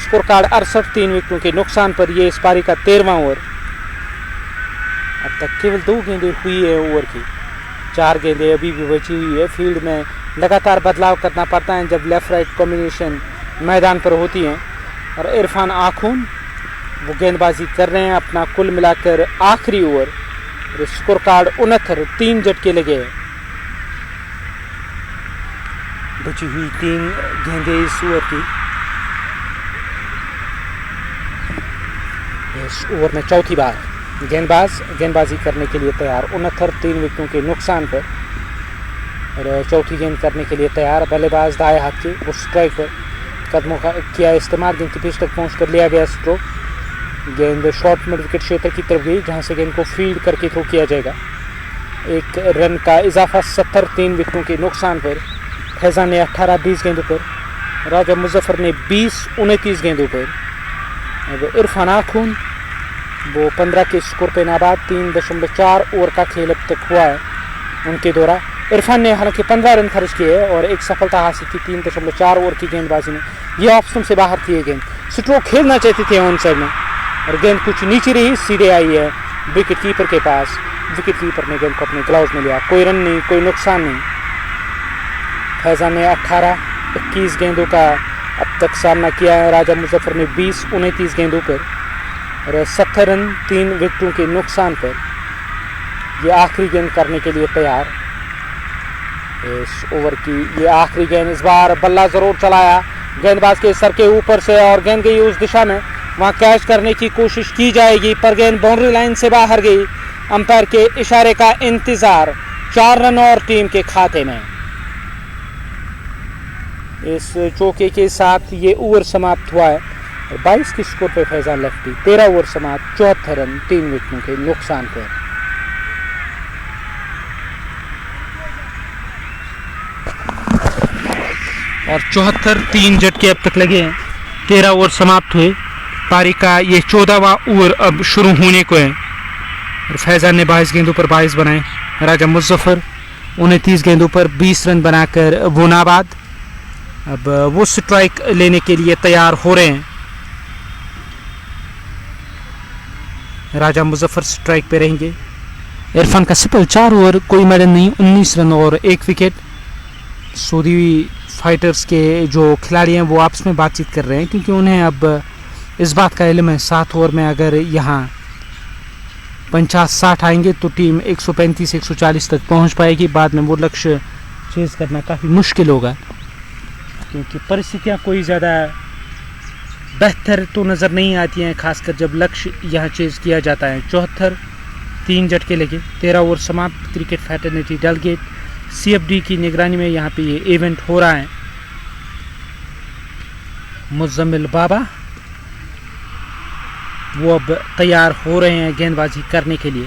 स्कोर कार्ड 68, 3 विकेटों के नुकसान पर। ये इस पारी का 13वां ओवर। अब तक केवल 2 गेंदें हुई है ओवर की, 4 गेंदें अभी भी बची हुई है। फील्ड में लगातार बदलाव करना पड़ता है जब लेफ्ट राइट कॉम्बिनेशन मैदान पर होती हैं। और इरफान आखून वो गेंदबाजी कर रहे हैं अपना कुल मिलाकर आखिरी ओवर। स्कोर कार्ड 69, 3 झटके लगे हैं। बची हुई 3 गेंदें इस ओवर की। इस ओवर में चौथी बार गेंदबाज गेंदबाजी करने के लिए तैयार। 69, 3 विकेटों के नुकसान पर और चौथी गेंद करने के लिए तैयार। बल्लेबाज दाएं हाथ के उस स्ट्राइक पर कदमों का किया इस्तेमाल। गेंद की पिच तक पहुँच कर लिया गया स्ट्रोक। गेंद शॉर्ट मिड विकेट क्षेत्र की तरफ गई जहां से गेंद को फील्ड करके थ्रो किया जाएगा। 1 रन का इजाफा 70, 3 विकेटों के नुकसान पर। फैजान ने 18, 20 गेंदों पर। राजा मुजफ्फर ने 20, 29 गेंदों पर। अब इरफान आखून वो 15 के स्कोर पे नाबाद। 3.4 ओवर का खेल अब तक हुआ है उनके द्वारा। इरफान ने हालांकि 15 रन खर्च किए और एक सफलता हासिल की 3.4 ओवर की गेंदबाजी में। ये ऑप्शन से बाहर थी। ये गेंद स्ट्रोक खेलना चाहते थे ऑन साइड में और गेंद कुछ नीचे रही, सीधे आई है विकेट कीपर के पास। विकेट कीपर ने गेंद को अपने ग्लव्स में लिया। कोई रन नहीं, कोई नुकसान नहीं। फैजान ने 18, 21 गेंदों का अब तक सामना किया है। राजा मुजफ्फर ने 20, 29 गेंदों पर और 70 रन, 3 विकेटों के नुकसान पर। ये आखिरी गेंद करने के लिए तैयार। इस ओवर की ये आखिरी गेंद। इस बार बल्ला ज़रूर चलाया गेंदबाज के सर के ऊपर से और गेंद गई उस दिशा में वहाँ कैच करने की कोशिश की जाएगी, पर गेंद बाउंड्री लाइन से बाहर गई। अंपायर के इशारे का इंतजार, 4 रन और टीम के खाते में। इस चौके के साथ ये ओवर समाप्त हुआ है 22 के स्कोर पे फैजान लेफ्टी। 13 ओवर समाप्त, 74 रन 3 विकेटों के नुकसान पर। और 74 3 झटके अब तक लगे हैं। 13 ओवर समाप्त हुए, पारी का ये 14वां ओवर अब शुरू होने को है। और फैजान ने 22 गेंदों पर 22 बनाए। राजा मुजफ्फर 29 गेंदों पर 20 रन बनाकर वोनाबाद। अब वो स्ट्राइक लेने के लिए तैयार हो रहे हैं। राजा मुजफ्फर स्ट्राइक पे रहेंगे। इरफान का सिंपल 4 ओवर, कोई मेडल नहीं, 19 रन और 1 विकेट। सऊदी फाइटर्स के जो खिलाड़ी हैं वो आपस में बातचीत कर रहे हैं, क्योंकि उन्हें अब इस बात का इल्म है 7 ओवर में अगर यहाँ 50-60 आएंगे तो टीम 135-140 तक पहुँच पाएगी। बाद में वो लक्ष्य चेज करना काफ़ी मुश्किल होगा, क्योंकि परिस्थितियाँ कोई ज़्यादा बेहतर तो नज़र नहीं आती हैं, खासकर जब लक्ष्य यहाँ चेज किया जाता है। 74 3 झटके लगे। 13 ओवर समाप्त। क्रिकेट फैटर्निटी डेलगेट CFD की निगरानी में यहाँ पे ये इवेंट हो रहा है। मुजम्मिल बाबा वो अब तैयार हो रहे हैं गेंदबाजी करने के लिए,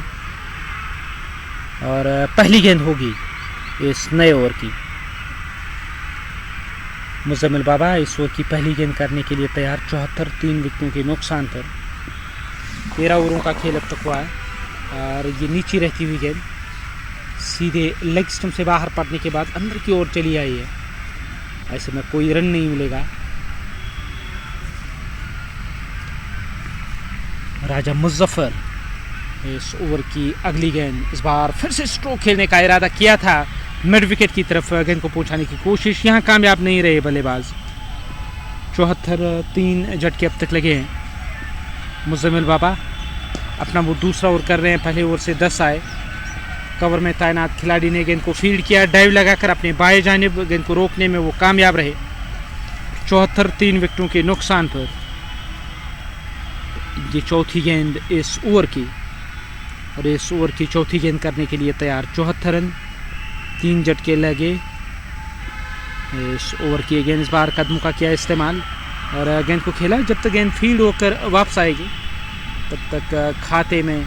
और पहली गेंद होगी इस नए ओवर की। मुजम्मिल बाबा इस ओवर की पहली गेंद करने के लिए तैयार। 74 3 विकेटों के नुकसान पर। 13 ओवरों का खेल अब तक हुआ है, और ये नीचे रहती हुई गेंद सीधे लेग स्टंप से बाहर पड़ने के बाद अंदर की ओर चली आई है। ऐसे में कोई रन नहीं मिलेगा। राजा मुजफ्फर इस ओवर की अगली गेंद, इस बार फिर से स्ट्रोक खेलने का इरादा किया था, मिड विकेट की तरफ गेंद को पहुंचाने की कोशिश, यहाँ कामयाब नहीं रहे बल्लेबाज। 74 3 झटके अब तक लगे हैं। मुजम्मिल बाबा अपना वो दूसरा ओवर कर रहे हैं। पहले ओवर से 10 आए। कवर में तैनात खिलाड़ी ने गेंद को फील्ड किया, डाइव लगाकर अपने बाएं जानिब गेंद को रोकने में वो कामयाब रहे। 74 3 विकेटों के नुकसान पर। ये चौथी गेंद इस ओवर की, और इस ओवर की चौथी गेंद करने के लिए तैयार। 74 रन 3 झटके लगे। इस ओवर की गेंद, इस बार कदमों का किया इस्तेमाल और गेंद को खेला। जब तक गेंद फील्ड होकर वापस आएगी तब तक खाते में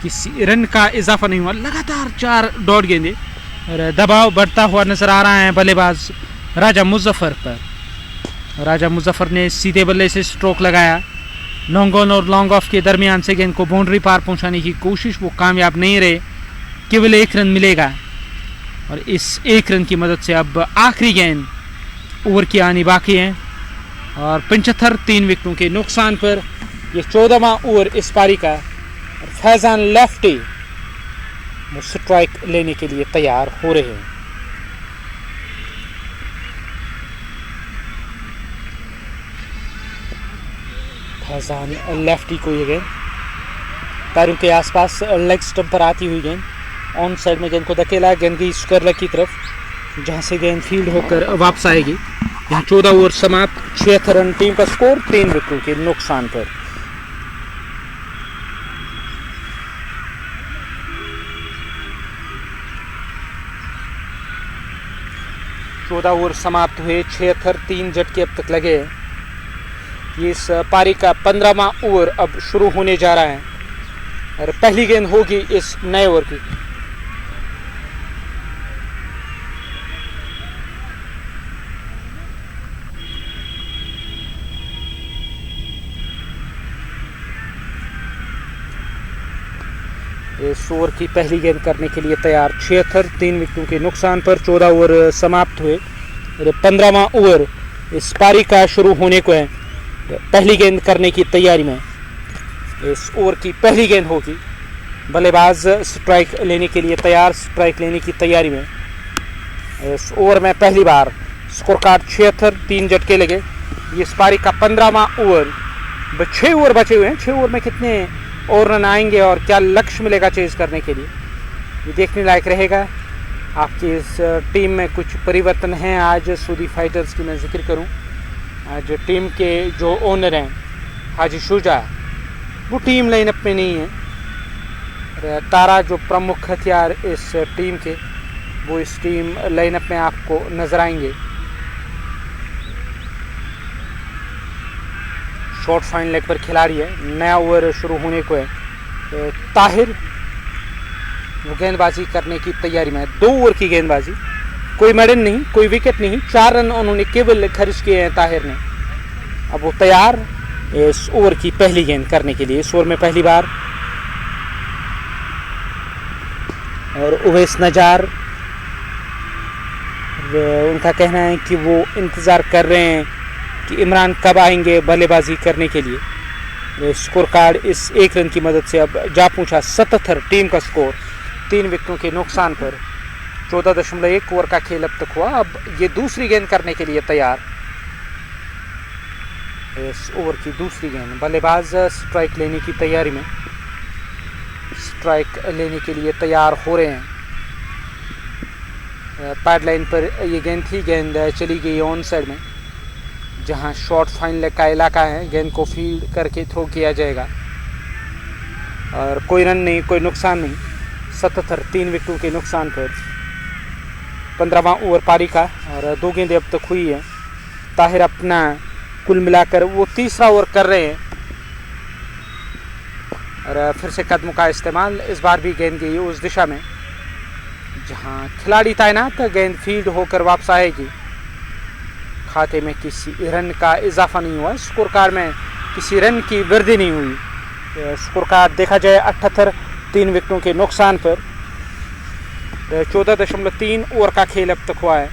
किसी रन का इजाफा नहीं हुआ। लगातार 4 डॉट गेंदें, और दबाव बढ़ता हुआ नजर आ रहा है बल्लेबाज राजा मुजफ्फर पर। राजा मुजफ्फर ने सीधे बल्ले से स्ट्रोक लगाया। लॉन्ग ऑन और लॉन्ग ऑफ के दरमियान से गेंद को बाउंड्री पार पहुंचाने की कोशिश, वो कामयाब नहीं रहे। केवल 1 रन मिलेगा, और इस 1 रन की मदद से अब आखिरी गेंद ओवर की आनी बाकी है। और 75 3 विकेटों के नुकसान पर यह 14वां ओवर इस पारी का। और फैजान लेफ्टी वो स्ट्राइक लेने के लिए तैयार हो रहे हैं। फैजान लेफ्टी को ये गेंद पैरों के आसपास लेग स्टंप पर आती हुई गेंद, ऑन साइड में गेंद को धकेला, गेंद गई स्क्वायर लेग की तरफ, जहां से गेंद फील्ड होकर वापस आएगी। यहाँ 14 ओवर समाप्त। 76 रन टीम का स्कोर 3 विकेटों के नुकसान पर। चौदह ओवर समाप्त हुए। 76 3 झटके अब तक लगे। ये इस पारी का 15वां ओवर अब शुरू होने जा रहा है, और पहली गेंद होगी इस नए ओवर की। इस ओवर की पहली गेंद करने के लिए तैयार। 76 3 विकेटों के नुकसान पर 14 ओवर समाप्त हुए। 15वां ओवर इस पारी का शुरू होने को है। पहली गेंद करने की तैयारी में। इस ओवर की पहली गेंद होगी। बल्लेबाज स्ट्राइक लेने के लिए तैयार, स्ट्राइक लेने की तैयारी में। इस ओवर में पहली बार स्कोर कार्ड 76 3 झटके लगे। ये इस पारी का 15वां ओवर। 6 ओवर बचे हुए हैं। 6 ओवर में कितने और रन आएंगे और क्या लक्ष्य मिलेगा चेज करने के लिए, ये देखने लायक रहेगा। आपकी इस टीम में कुछ परिवर्तन हैं आज सऊदी फाइटर्स की मैं जिक्र करूं। आज टीम के जो ओनर हैं हाजी शुजा, वो टीम लाइनअप में नहीं है। तारा जो प्रमुख हथियार इस टीम के, वो इस टीम लाइनअप में आपको नजर आएंगे। शॉर्ट फाइन लेग पर खिलाड़ी है, नया ओवर शुरू होने को है। ताहिर वो गेंदबाजी करने की तैयारी में है, 2 ओवर की गेंदबाजी, कोई मेडन नहीं, कोई विकेट नहीं, 4 रन उन्होंने केवल खर्च किए हैं ताहिर ने। अब वो तैयार इस ओवर की पहली गेंद करने के लिए। इस ओवर में पहली बार और उवैस नजार, उनका कहना है कि वो इंतज़ार कर रहे हैं कि इमरान कब आएंगे बल्लेबाजी करने के लिए। स्कोर कार्ड इस 1 रन की मदद से अब जा पहुंचा 77 टीम का स्कोर 3 विकेटों के नुकसान पर। 14.1 ओवर का खेल अब तक हुआ। अब ये दूसरी गेंद करने के लिए तैयार। इस ओवर की दूसरी गेंद, बल्लेबाज स्ट्राइक लेने की तैयारी में, स्ट्राइक लेने के लिए तैयार हो रहे हैं। पैड लाइन पर ये गेंद थी, गेंद चली गई ऑन साइड में, जहां शॉर्ट फाइन लेग का इलाका है। गेंद को फील्ड करके थ्रो किया जाएगा और कोई रन नहीं, कोई नुकसान नहीं। 77 3 विकेटों के नुकसान पर 15वां ओवर पारी का और 2 गेंदें अब तक हुई है। ताहिर अपना कुल मिलाकर वो तीसरा ओवर कर रहे हैं और फिर से कदमों का इस्तेमाल। इस बार भी गेंद गई उस दिशा में जहां खिलाड़ी तैनात, गेंद फील्ड होकर वापस आएगी। खाते में किसी रन का इजाफा नहीं हुआ, स्कोर कार्ड में किसी रन की वृद्धि नहीं हुई। स्कोर कार्ड देखा जाए 78 3 विकेटों के नुकसान पर। 14.3 ओवर का खेल अब तक हुआ है।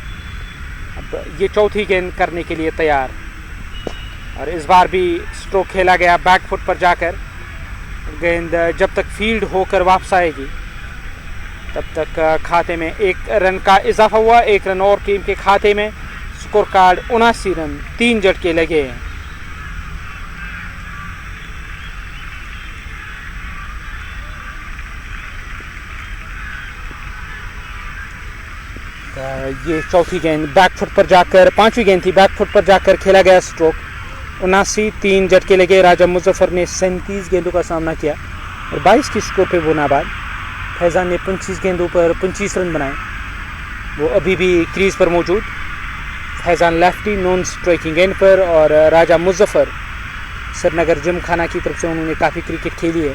अब ये चौथी गेंद करने के लिए तैयार और इस बार भी स्ट्रोक खेला गया बैक फुट पर जाकर। गेंद जब तक फील्ड होकर वापस आएगी तब तक खाते में 1 रन का इजाफा हुआ। 1 रन और टीम के खाते में। स्कोर कार्ड 79 रन, 3 झटके लगे हैं। ये चौथी गेंद बैक फुट पर जाकर, 5वीं गेंद थी, बैक फुट पर जाकर खेला गया स्ट्रोक। 79 3 झटके लगे। राजा मुजफ्फर ने 37 गेंदों का सामना किया और 22 की स्कोर पे वो नाबाद। फैजान ने 25 गेंदों पर 25 रन बनाए, वो अभी भी क्रीज पर मौजूद। Faizan lefty non striking and पर और राजा मुजफ्फर श्रीनगर जिम खाना की तरफ से उन्होंने काफ़ी क्रिकेट खेली है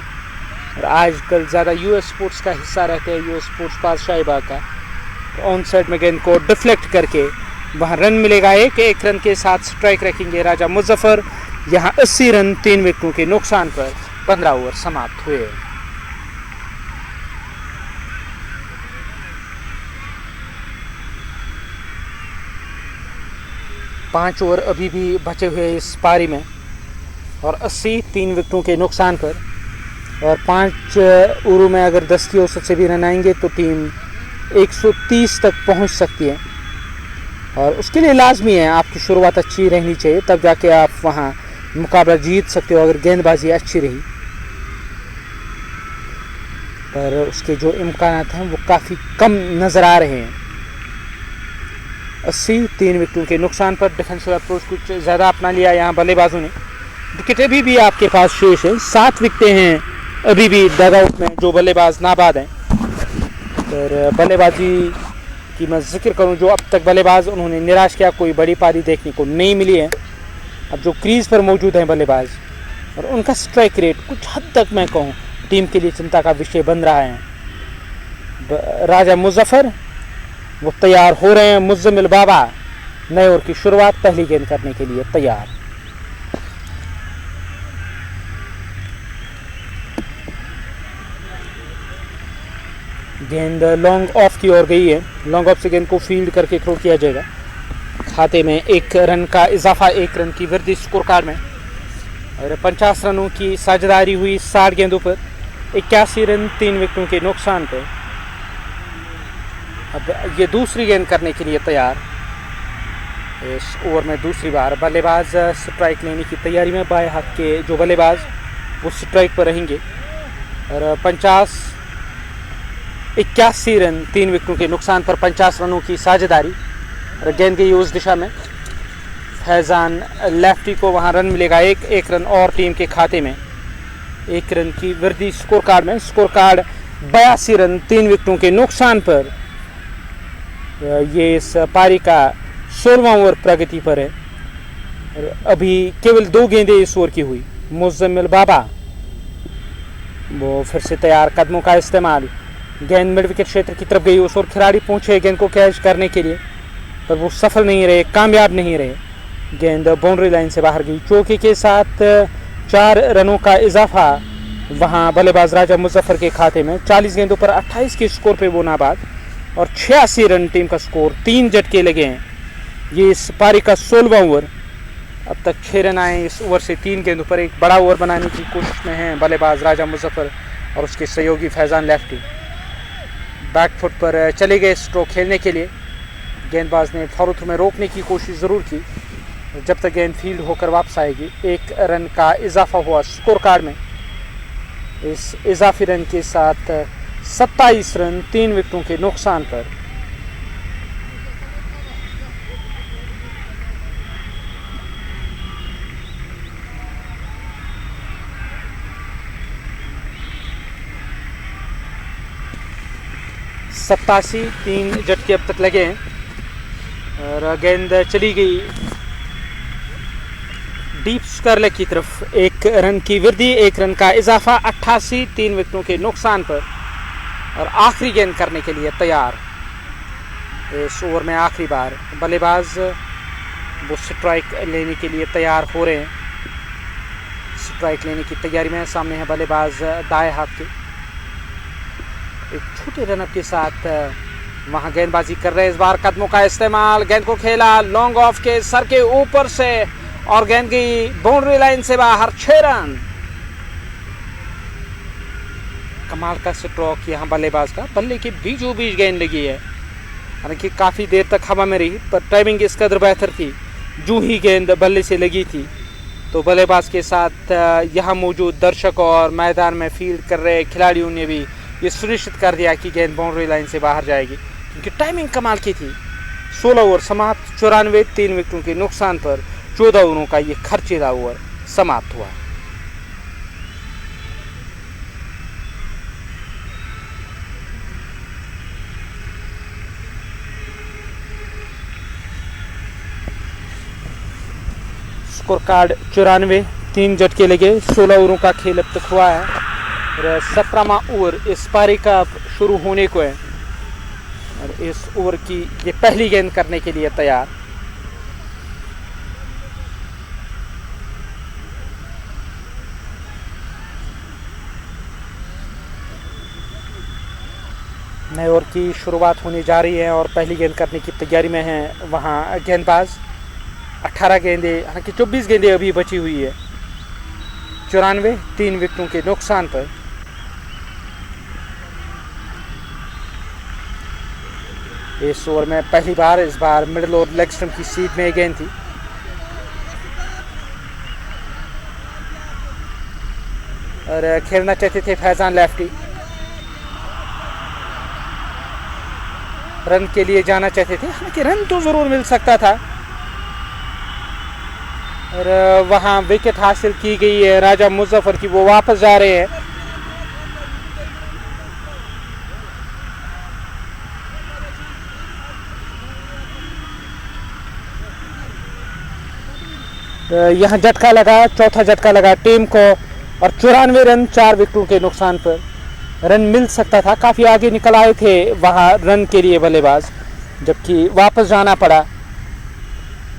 और आजकल ज़्यादा यूएस स्पोर्ट्स का हिस्सा रहते हैं, यूएस स्पोर्ट्स पास शाहीबाग का। तो ऑन साइड में गेंद को डिफ्लेक्ट करके वहाँ रन मिलेगा। 1 रन के साथ स्ट्राइक रखेंगे राजा मुजफ्फर। यहाँ 80 रन 3 विकेटों के नुकसान पर 15 ओवर समाप्त हुए। पाँच ओवर अभी भी बचे हुए इस पारी में और 80 3 विकेटों के नुकसान पर। और 5 ओवरों में अगर 10 की औसत से भी रन आएंगे तो टीम 130 तक पहुंच सकती है और उसके लिए लाजमी है आपकी शुरुआत अच्छी रहनी चाहिए, तब जाके आप वहां मुकाबला जीत सकते हो अगर गेंदबाजी अच्छी रही। पर उसके जो इम्कानात हैं वो काफ़ी कम नज़र आ रहे हैं। 80 3 विकेटों के नुकसान पर डिफेंसिव अप्रोच कुछ ज़्यादा अपना लिया यहाँ बल्लेबाजों ने। विकेटें भी आपके पास शेष हैं, 7 विकेटें हैं अभी भी डगआउट में जो बल्लेबाज नाबाद हैं। पर बल्लेबाजी की मैं जिक्र करूं, जो अब तक बल्लेबाज उन्होंने निराश किया, कोई बड़ी पारी देखने को नहीं मिली है। अब जो क्रीज पर मौजूद हैं बल्लेबाज और उनका स्ट्राइक रेट कुछ हद तक मैं कहूं टीम के लिए चिंता का विषय बन रहा है। राजा मुजफ्फर वो तैयार हो रहे हैं। मुज़्ज़मिल बाबा नए ओवर की शुरुआत, पहली गेंद करने के लिए तैयार। गेंद लॉन्ग ऑफ की ओर गई है। लॉन्ग ऑफ से गेंद को फील्ड करके थ्रो किया जाएगा। खाते में 1 रन का इजाफा, 1 रन की वृद्धि स्कोर कार्ड में और 50 रनों की साझेदारी हुई 60 गेंदों पर। 81 रन 3 विकेटों के नुकसान पर। अब ये दूसरी गेंद करने के लिए तैयार। इस ओवर में दूसरी बार बल्लेबाज स्ट्राइक लेने की तैयारी में। बाएं हाथ के जो बल्लेबाज वो स्ट्राइक पर रहेंगे और 81 रन 3 विकेटों के नुकसान पर 50 रनों की साझेदारी और गेंद गई उस दिशा में। फैज़ान लेफ्टी को वहां रन मिलेगा, एक रन और टीम के खाते में। 1 रन की वृद्धि स्कोर कार्ड में। स्कोर कार्ड 82 रन 3 विकेटों के नुकसान पर। ये इस पारी का 16वां ओवर प्रगति पर है। अभी केवल 2 गेंदें इस ओवर की हुई। मुज़म्मिल बाबा वो फिर से तैयार, कदमों का इस्तेमाल, गेंद मिड विकेट क्षेत्र की तरफ गई। उस ओर खिलाड़ी पहुंचे गेंद को कैच करने के लिए, पर वो सफल नहीं रहे, कामयाब नहीं रहे। गेंद बाउंड्री लाइन से बाहर गई। चौके के साथ 4 रनों का इजाफा वहां बल्लेबाज राजा मुजफ्फर के खाते में। 40 गेंदों पर 28 के स्कोर पे वो नाबाद और 86 रन टीम का स्कोर। 3 झटके लगे हैं। ये इस पारी का 16वां ओवर। अब तक 6 रन आए इस ओवर से 3 गेंदों पर। एक बड़ा ओवर बनाने की कोशिश में है बल्लेबाज राजा मुजफ्फर और उसके सहयोगी फैज़ान लेफ्टी। बैक फुट पर चले गए स्ट्रोक खेलने के लिए। गेंदबाज ने फॉलो थ्रू में रोकने की कोशिश ज़रूर की, जब तक गेंद फील्ड होकर वापस आएगी। 1 रन का इजाफा हुआ स्कोर कार्ड में। इस इजाफी रन के साथ 27 रन 3 विकेटों के नुकसान पर। सत्तासी 3 झटके अब तक लगे हैं और गेंद चली गई डीप स्क्वायर लेग की तरफ। 1 रन की वृद्धि, 1 रन का इजाफा, 88 3 विकेटों के नुकसान पर और आखिरी गेंद करने के लिए तैयार। इस ओवर में आखिरी बार बल्लेबाज वो स्ट्राइक लेने के लिए तैयार हो रहे हैं। स्ट्राइक लेने की तैयारी में। सामने है बल्लेबाज दाएं हाथ के। एक छोटे रनअप के साथ वहां गेंदबाजी कर रहे हैं। इस बार कदमों का इस्तेमाल, गेंद को खेला लॉन्ग ऑफ के सर के ऊपर से और गेंद गई बाउंड्री लाइन से बाहर। 6 रन। कमाल का स्ट्रोक यहाँ बल्लेबाज का। बल्ले के बीचों बीच गेंद लगी है, हालांकि काफी देर तक हवा में रही, पर टाइमिंग इस कदर बेहतर थी। जो ही गेंद बल्ले से लगी थी तो बल्लेबाज के साथ यहाँ मौजूद दर्शक और मैदान में फील्ड कर रहे खिलाड़ियों ने भी ये सुनिश्चित कर दिया कि गेंद बाउंड्री लाइन से बाहर जाएगी, क्योंकि टाइमिंग कमाल की थी। 16 ओवर समाप्त, 94 3 विकेटों के नुकसान पर 14 ओवरों का ये खर्चीला ओवर समाप्त हुआ। स्कोर कार्ड 94 3 झटके लगे। 16 ओवरों का खेल अब तक हुआ है और 17वां ओवर इस पारी का शुरू होने को है और इस ओवर की ये पहली गेंद करने के लिए तैयार। नए ओवर की शुरुआत होने जा रही है और पहली गेंद करने की तैयारी में है वहां गेंदबाज। 18 गेंदें, हालांकि 24 गेंदें अभी बची हुई है। 94 3 विकेटों के नुकसान पर। इस ओवर में पहली बार इस बार मिडिल और लेग स्टंप की सीध में गेंद थी और खेलना चाहते थे फैज़ान लेफ्टी। रन के लिए जाना चाहते थे, हालांकि रन तो जरूर मिल सकता था और वहां विकेट हासिल की गई है राजा मुजफ्फर की। वो वापस जा रहे हैं। यहाँ झटका लगा, चौथा झटका लगा टीम को और 94 रन 4 विकेटों के नुकसान पर। रन मिल सकता था, काफ़ी आगे निकल आए थे वहाँ रन के लिए बल्लेबाज, जबकि वापस जाना पड़ा।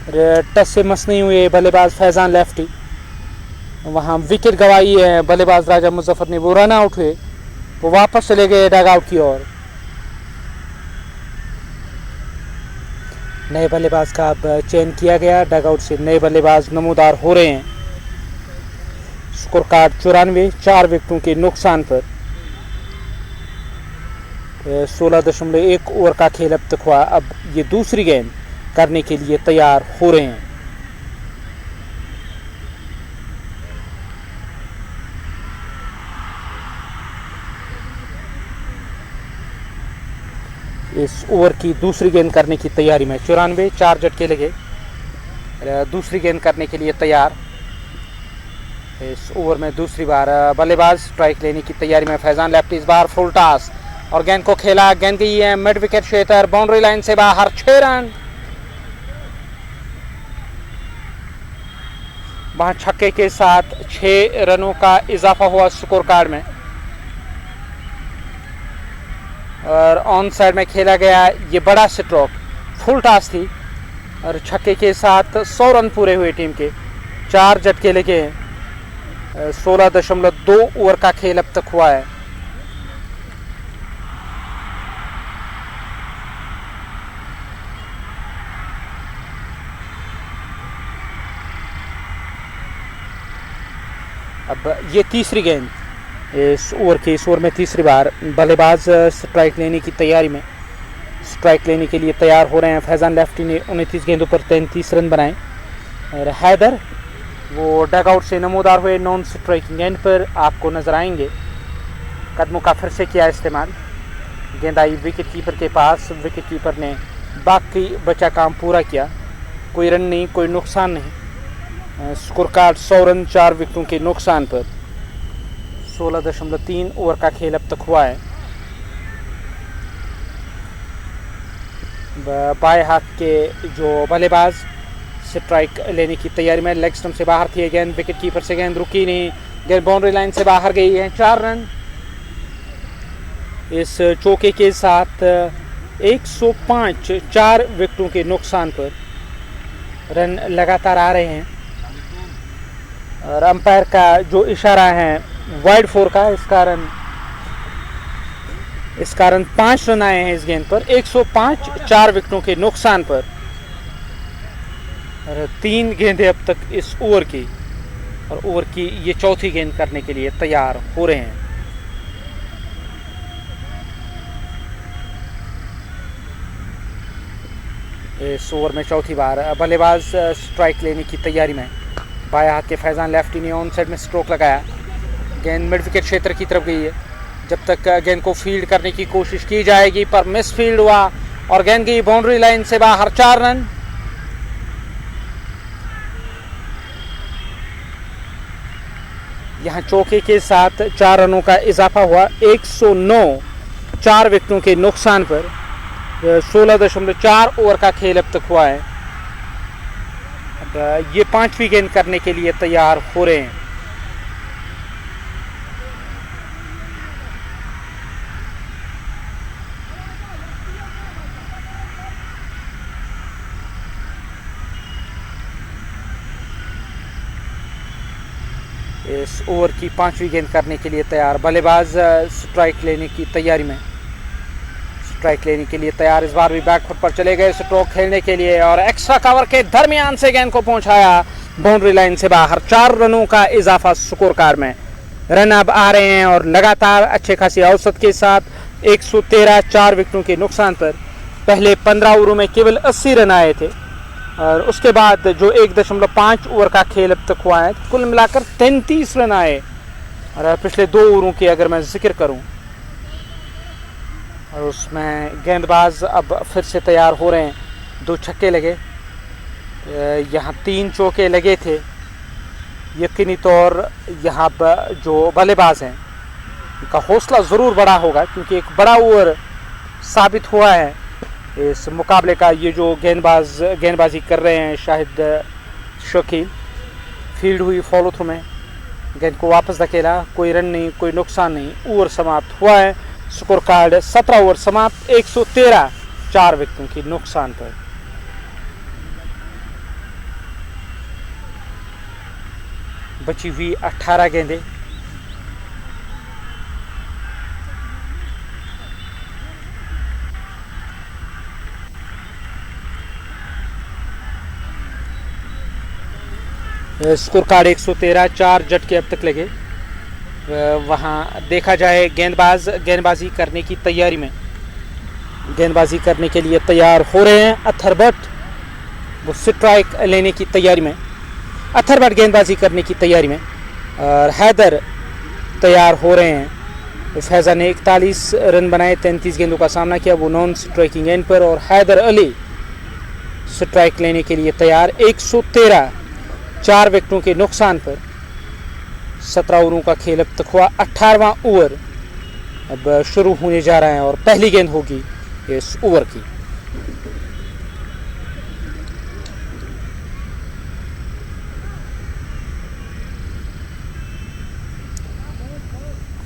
टच से मस नहीं हुए बल्लेबाज फैज़ान लेफ्टी। वहाँ विकेट गंवाई है बल्लेबाज राजा मुजफ्फर ने। वो रन आउट हुए, वो वापस चले गए डग आउट की ओर। नए बल्लेबाज का अब चयन किया गया। डग आउट से नए बल्लेबाज नमूदार हो रहे हैं। स्कोर कार्ड 94 4 विकेटों के नुकसान पर। 16.1 ओवर का खेल अब तक हुआ। अब ये दूसरी गेंद करने के लिए तैयार हो रहे हैं। इस ओवर की दूसरी गेंद करने की तैयारी में 94 4 झटके लगे। दूसरी गेंद करने के लिए तैयार। इस ओवर में दूसरी बार बल्लेबाज स्ट्राइक लेने की तैयारी में फैजान लेफ्ट। इस बार फुल टॉस और गेंद को खेला, गेंद गई है मिड विकेट क्षेत्र, बाउंड्री लाइन से बाहर। 6 रन। वहां छक्के के साथ 6 रनों का इजाफा हुआ स्कोर कार्ड में और ऑन साइड में खेला गया ये बड़ा स्ट्रोक। फुल टॉस थी और छक्के के साथ 100 रन पूरे हुए टीम के। 4 झटके लगे हैं। 16.2 ओवर का खेल अब तक हुआ है। अब ये तीसरी गेंद इस ओवर की। इस ओवर में तीसरी बार बल्लेबाज स्ट्राइक लेने की तैयारी में, स्ट्राइक लेने के लिए तैयार हो रहे हैं। फैजान लेफ्टी ने 29 गेंदों पर 33 रन बनाए और हैदर वो डगआउट से नमोदार हुए नॉन स्ट्राइकिंग एंड पर आपको नजर आएंगे। कदमों का फिर से किया इस्तेमाल। गेंद आई विकेट कीपर के पास। विकेट कीपर ने बाकी बचा काम पूरा किया। कोई रन नहीं, कोई नुकसान नहीं। स्कोर कार्ड 100 रन 4 विकेटों के नुकसान पर। 16.3 ओवर का खेल अब तक हुआ है। बाएं हाथ के जो बल्लेबाज स्ट्राइक लेने की तैयारी में, लेग स्टंप से बाहर थी गेंद। विकेट कीपर से गेंद रुकी नहीं, गेंद बाउंड्री लाइन से बाहर गई है। 4 रन। इस चौके के साथ 105 4 विकेटों के नुकसान पर रन लगातार आ रहे हैं और अंपायर का जो इशारा है वाइड 4 का, इस कारण 5 रन आए हैं इस गेंद पर। 105 4 विकेटों के नुकसान पर। 3 गेंदें अब तक इस ओवर की और ओवर की ये चौथी गेंद करने के लिए तैयार हो रहे हैं। इस ओवर में चौथी बार बल्लेबाज स्ट्राइक लेने की तैयारी में। बाएं हाथ के फैजान लेफ्टी ने ऑन साइड में स्ट्रोक लगाया। गेंद मिड विकेट क्षेत्र की तरफ गई है। जब तक गेंद को फील्ड करने की कोशिश की जाएगी पर मिस फील्ड हुआ और गेंद गई बाउंड्री लाइन से बाहर। 4 रन। यहां चौके के साथ 4 रनों का इजाफा हुआ। 109 4 विकेटों के नुकसान पर। 16.4 ओवर का खेल अब तक हुआ है। अब ये 5वीं गेंद करने के लिए तैयार हो रहे हैं। इस ओवर की 5वीं गेंद करने के लिए तैयार। बल्लेबाज स्ट्राइक लेने की तैयारी में, स्ट्राइक लेने के लिए तैयार। इस बार भी बैकफुट पर चले गए स्ट्रोक खेलने के लिए और एक्स्ट्रा कवर के दरमियान से गेंद को पहुंचाया बाउंड्री लाइन से बाहर। 4 रनों का इजाफा स्कोर कार्ड में। रन अब आ रहे हैं और लगातार अच्छे खासी औसत के साथ 113 4 विकेटों के नुकसान पर। पहले 15 ओवरों में केवल 80 रन आए थे और उसके बाद जो 1.5 ओवर का खेल अब तक हुआ है, कुल मिलाकर 33 रन आए। और पिछले 2 ओवरों की अगर मैं जिक्र करूं और उसमें गेंदबाज अब फिर से तैयार हो रहे हैं। 2 छक्के लगे, यहाँ 3 चौके लगे थे। यकीनी तौर यहाँ जो बल्लेबाज हैं उनका हौसला ज़रूर बड़ा होगा क्योंकि एक बड़ा ओवर साबित हुआ है इस मुकाबले का। ये जो गेंदबाजी कर रहे हैं शाहिद शकील, फील्ड हुई फॉलो थ्रू में, गेंद को वापस धकेला। कोई रन नहीं, कोई नुकसान नहीं। ओवर समाप्त हुआ है। स्कोर कार्ड 17 ओवर समाप्त। 113 4 विकेटों की नुकसान पर। बची हुई 18 गेंदें। स्कोर कार्ड 113 4 झटके अब तक लगे। वहाँ देखा जाए गेंदबाजी करने की तैयारी में, गेंदबाजी करने के लिए तैयार हो रहे हैं। अथर भट्ट वो स्ट्राइक लेने की तैयारी में, अथर भट्ट गेंदबाजी करने की तैयारी में और हैदर तैयार हो रहे हैं। फैज़ा ने 41 रन बनाए, 33 गेंदों का सामना किया, वो नॉन स्ट्राइकिंग एंड पर। और हैदर अली स्ट्राइक लेने के लिए तैयार। 113 4 विकेटों के नुकसान पर 17 ओवरों का खेल अब तक हुआ। 18वां ओवर अब शुरू होने जा रहा है और पहली गेंद होगी इस ओवर की।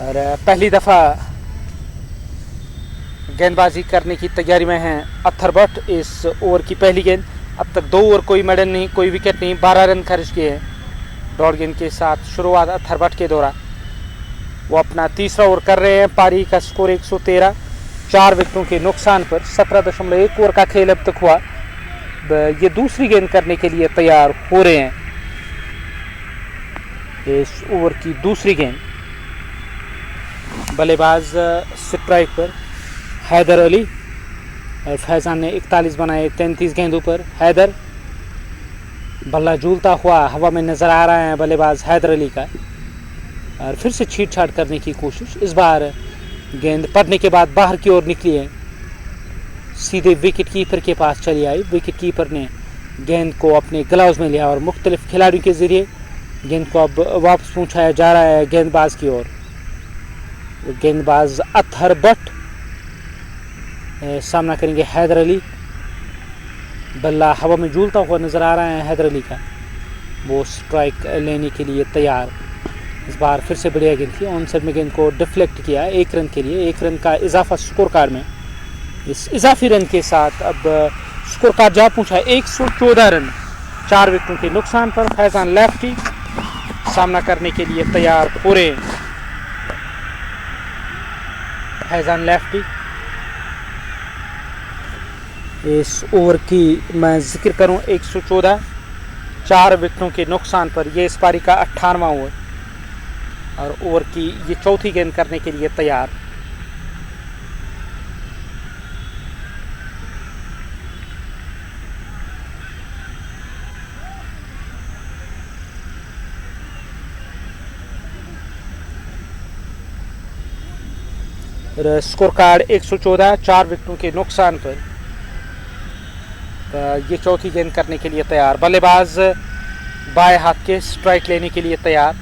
और पहली दफा गेंदबाजी करने की तैयारी में हैं अत्थर भट्ट। इस ओवर की पहली गेंद। अब तक 2 ओवर, कोई मेडल नहीं, कोई विकेट नहीं, 12 रन खर्च किए हैं। डॉट गेंद के साथ शुरुआत अत्थर भट्ट के द्वारा। वो अपना तीसरा ओवर कर रहे हैं। पारी का स्कोर 113 4 विकेटों के नुकसान पर 17.1 ओवर का खेल अब तक हुआ। ये दूसरी गेंद करने के लिए तैयार हो रहे हैं। इस ओवर की दूसरी गेंद। बल्लेबाज स्ट्राइक पर हैदर अली। फैजान ने 41 बनाए 33 गेंदों पर। हैदर, बल्ला झूलता हुआ हवा में नजर आ रहा है बल्लेबाज हैदर अली का। और फिर से छींट-छाट करने की कोशिश। इस बार गेंद पड़ने के बाद बाहर की ओर निकली है, सीधे विकेट कीपर के पास चली आई। विकेट कीपर ने गेंद को अपने ग्लव्स में लिया और मुख्तलिफ खिलाड़ियों के जरिए गेंद को अब वापस पहुंचाया जा रहा है गेंदबाज की ओर। गेंदबाज अत्थर भट्ट सामना करेंगे हैदर अली। बल्ला हवा में झूलता हुआ नजर आ रहा है हैदर अली का। वो स्ट्राइक लेने के लिए तैयार। इस बार फिर से बढ़िया गेंद थी। ऑन साइड में गेंद को डिफ्लेक्ट किया 1 रन के लिए। 1 रन का इजाफा स्कोर कार्ड में। इस इजाफी रन के साथ अब स्कोर कार्ड जा पहुंचा 114 रन 4 विकेटों के नुकसान पर। फैजान लेफ्टी सामना करने के लिए तैयार हो रहे हैं। फैजान लेफ्टी। इस ओवर की मैं जिक्र करूं 114 4 विकेटों के नुकसान पर। यह इस पारी का 58वां ओवर और ओवर की ये चौथी गेंद करने के लिए तैयार। स्कोर कार्ड 114 4 विकेटों के नुकसान पर। ये चौथी गेंद करने के लिए तैयार। बल्लेबाज बाएं हाथ के स्ट्राइक लेने के लिए तैयार।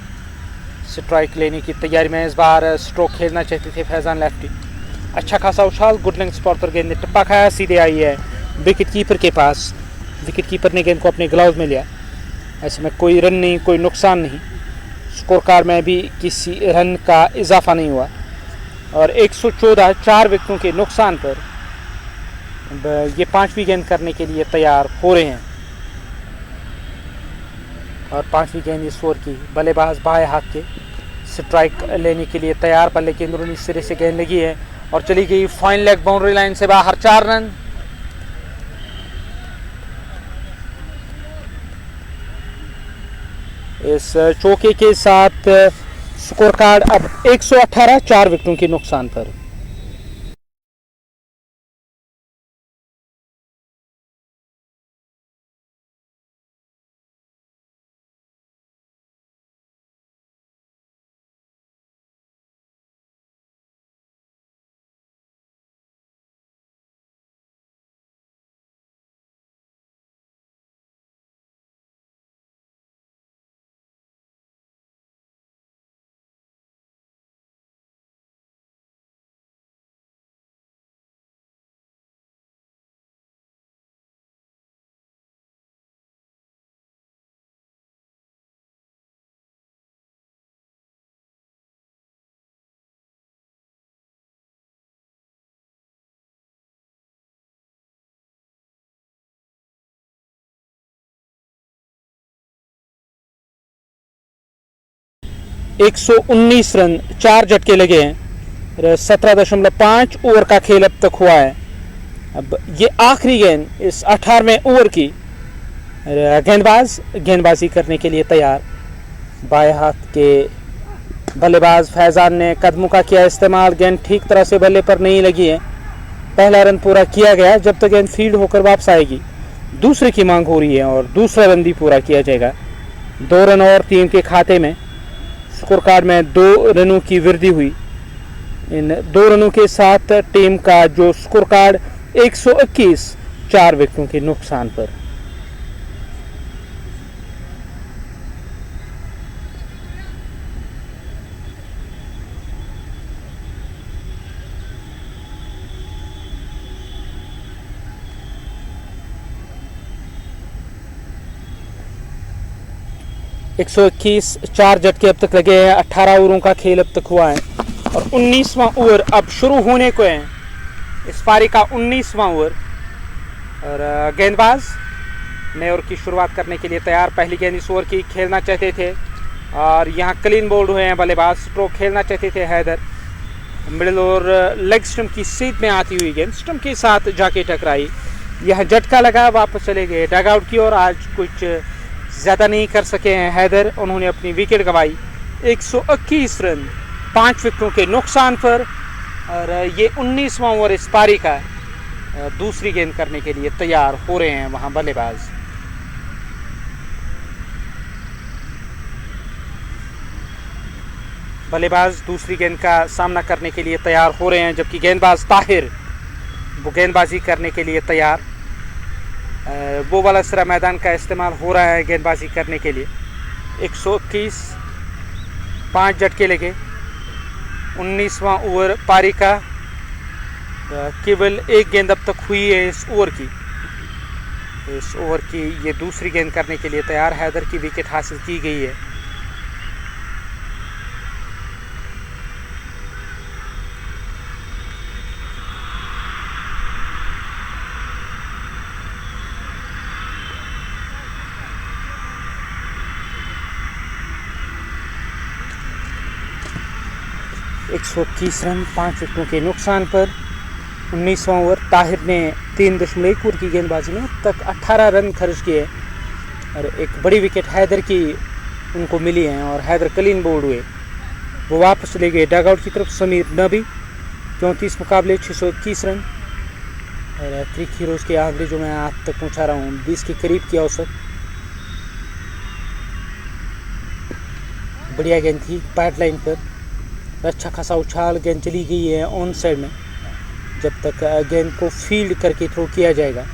स्ट्राइक लेने की तैयारी में इस बार स्ट्रोक खेलना चाहते थे फैजान लेफ्टी। अच्छा खासा उछाल, गुड लेंथ स्पॉट पर गेंद ने टप्पा खाया, सीधे आई है विकेट कीपर के पास। विकेट कीपर ने गेंद को अपने ग्लव्स में लिया। ऐसे में कोई रन नहीं, कोई नुकसान नहीं। स्कोर कार्ड में भी किसी रन का इजाफा नहीं हुआ और 114 4 विकेटों के नुकसान पर ये 5वीं गेंद करने के लिए तैयार हो रहे हैं। और 5वीं गेंद इस ओवर की। बल्लेबाज बाएं हाथ के स्ट्राइक लेने के लिए तैयार। बल्ले के अंदरूनी सिरे से गेंद लगी है और चली गई फाइन लेग बाउंड्री लाइन से बाहर। 4 रन। इस चौके के साथ स्कोर कार्ड अब 118 4 विकेटों के नुकसान पर। एक 119 रन 4 झटके लगे हैं। 17.5 ओवर का खेल अब तक हुआ है। अब ये आखिरी गेंद इस 18वें ओवर की। गेंदबाज गेंदबाजी करने के लिए तैयार। बाएं हाथ के बल्लेबाज फैजान ने कदमों का किया इस्तेमाल। गेंद ठीक तरह से बल्ले पर नहीं लगी है। पहला रन पूरा किया गया। जब तक गेंद फील्ड होकर वापस आएगी दूसरे की मांग हो रही है और दूसरा रन भी पूरा किया जाएगा। 2 रन और टीम के खाते में। स्कोर कार्ड में 2 रनों की वृद्धि हुई। इन 2 रनों के साथ टीम का जो स्कोर कार्ड 121 4 विकेटों के नुकसान पर। एक 121 4 झटके अब तक लगे हैं। 18 ओवरों का खेल अब तक हुआ है और 19वां ओवर अब शुरू होने को है। इस पारी का 19वां ओवर और गेंदबाज नए ओवर की शुरुआत करने के लिए तैयार। पहली गेंद इस ओवर की खेलना चाहते थे और यहाँ क्लीन बोल्ड हुए हैं बल्लेबाज। स्ट्रोक खेलना चाहते थे Haider. Middle over leg stump की सीध में आती हुई गेंद स्टंप के साथ जाके टकराई। यह झटका लगा, वापस चले गए डगआउट की और आज कुछ ज़्यादा नहीं कर सके हैं हैदर। उन्होंने अपनी विकेट गंवाई 121 रन 5 विकेटों के नुकसान पर और ये 19वां ओवर इस पारी का दूसरी गेंद करने के लिए तैयार हो रहे हैं वहां बल्लेबाज। बल्लेबाज दूसरी गेंद का सामना करने के लिए तैयार हो रहे हैं जबकि गेंदबाज ताहिर वो गेंदबाजी करने के लिए तैयार। वो वाला सिरा मैदान का इस्तेमाल हो रहा है गेंदबाजी करने के लिए। 121 5 झटके लगे। 19वां ओवर पारी का केवल एक गेंद अब तक हुई है इस ओवर की। इस ओवर की ये दूसरी गेंद करने के लिए तैयार। हैदर की विकेट हासिल की गई है। एक 121 रन 5 विकेटों के नुकसान पर 19वां ओवर। ताहिर ने 3.1 ओवर की गेंदबाजी में अब तक 18 रन खर्च किए और एक बड़ी विकेट हैदर की उनको मिली है और हैदर क्लीन बोल्ड हुए। वो वापस चले गए डगआउट की तरफ। समीर नबी 34 मुकाबले 621 रन और क्रिक हीरोज़ के आंकड़े जो मैं आप तक पहुंचा रहा हूँ 20 के करीब की औसत। बढ़िया गेंद थी पैड लाइन पर। अच्छा खासा उछाल गेंद चली गई है ऑन साइड में। जब तक गेंद को फील्ड करके थ्रो किया जाएगा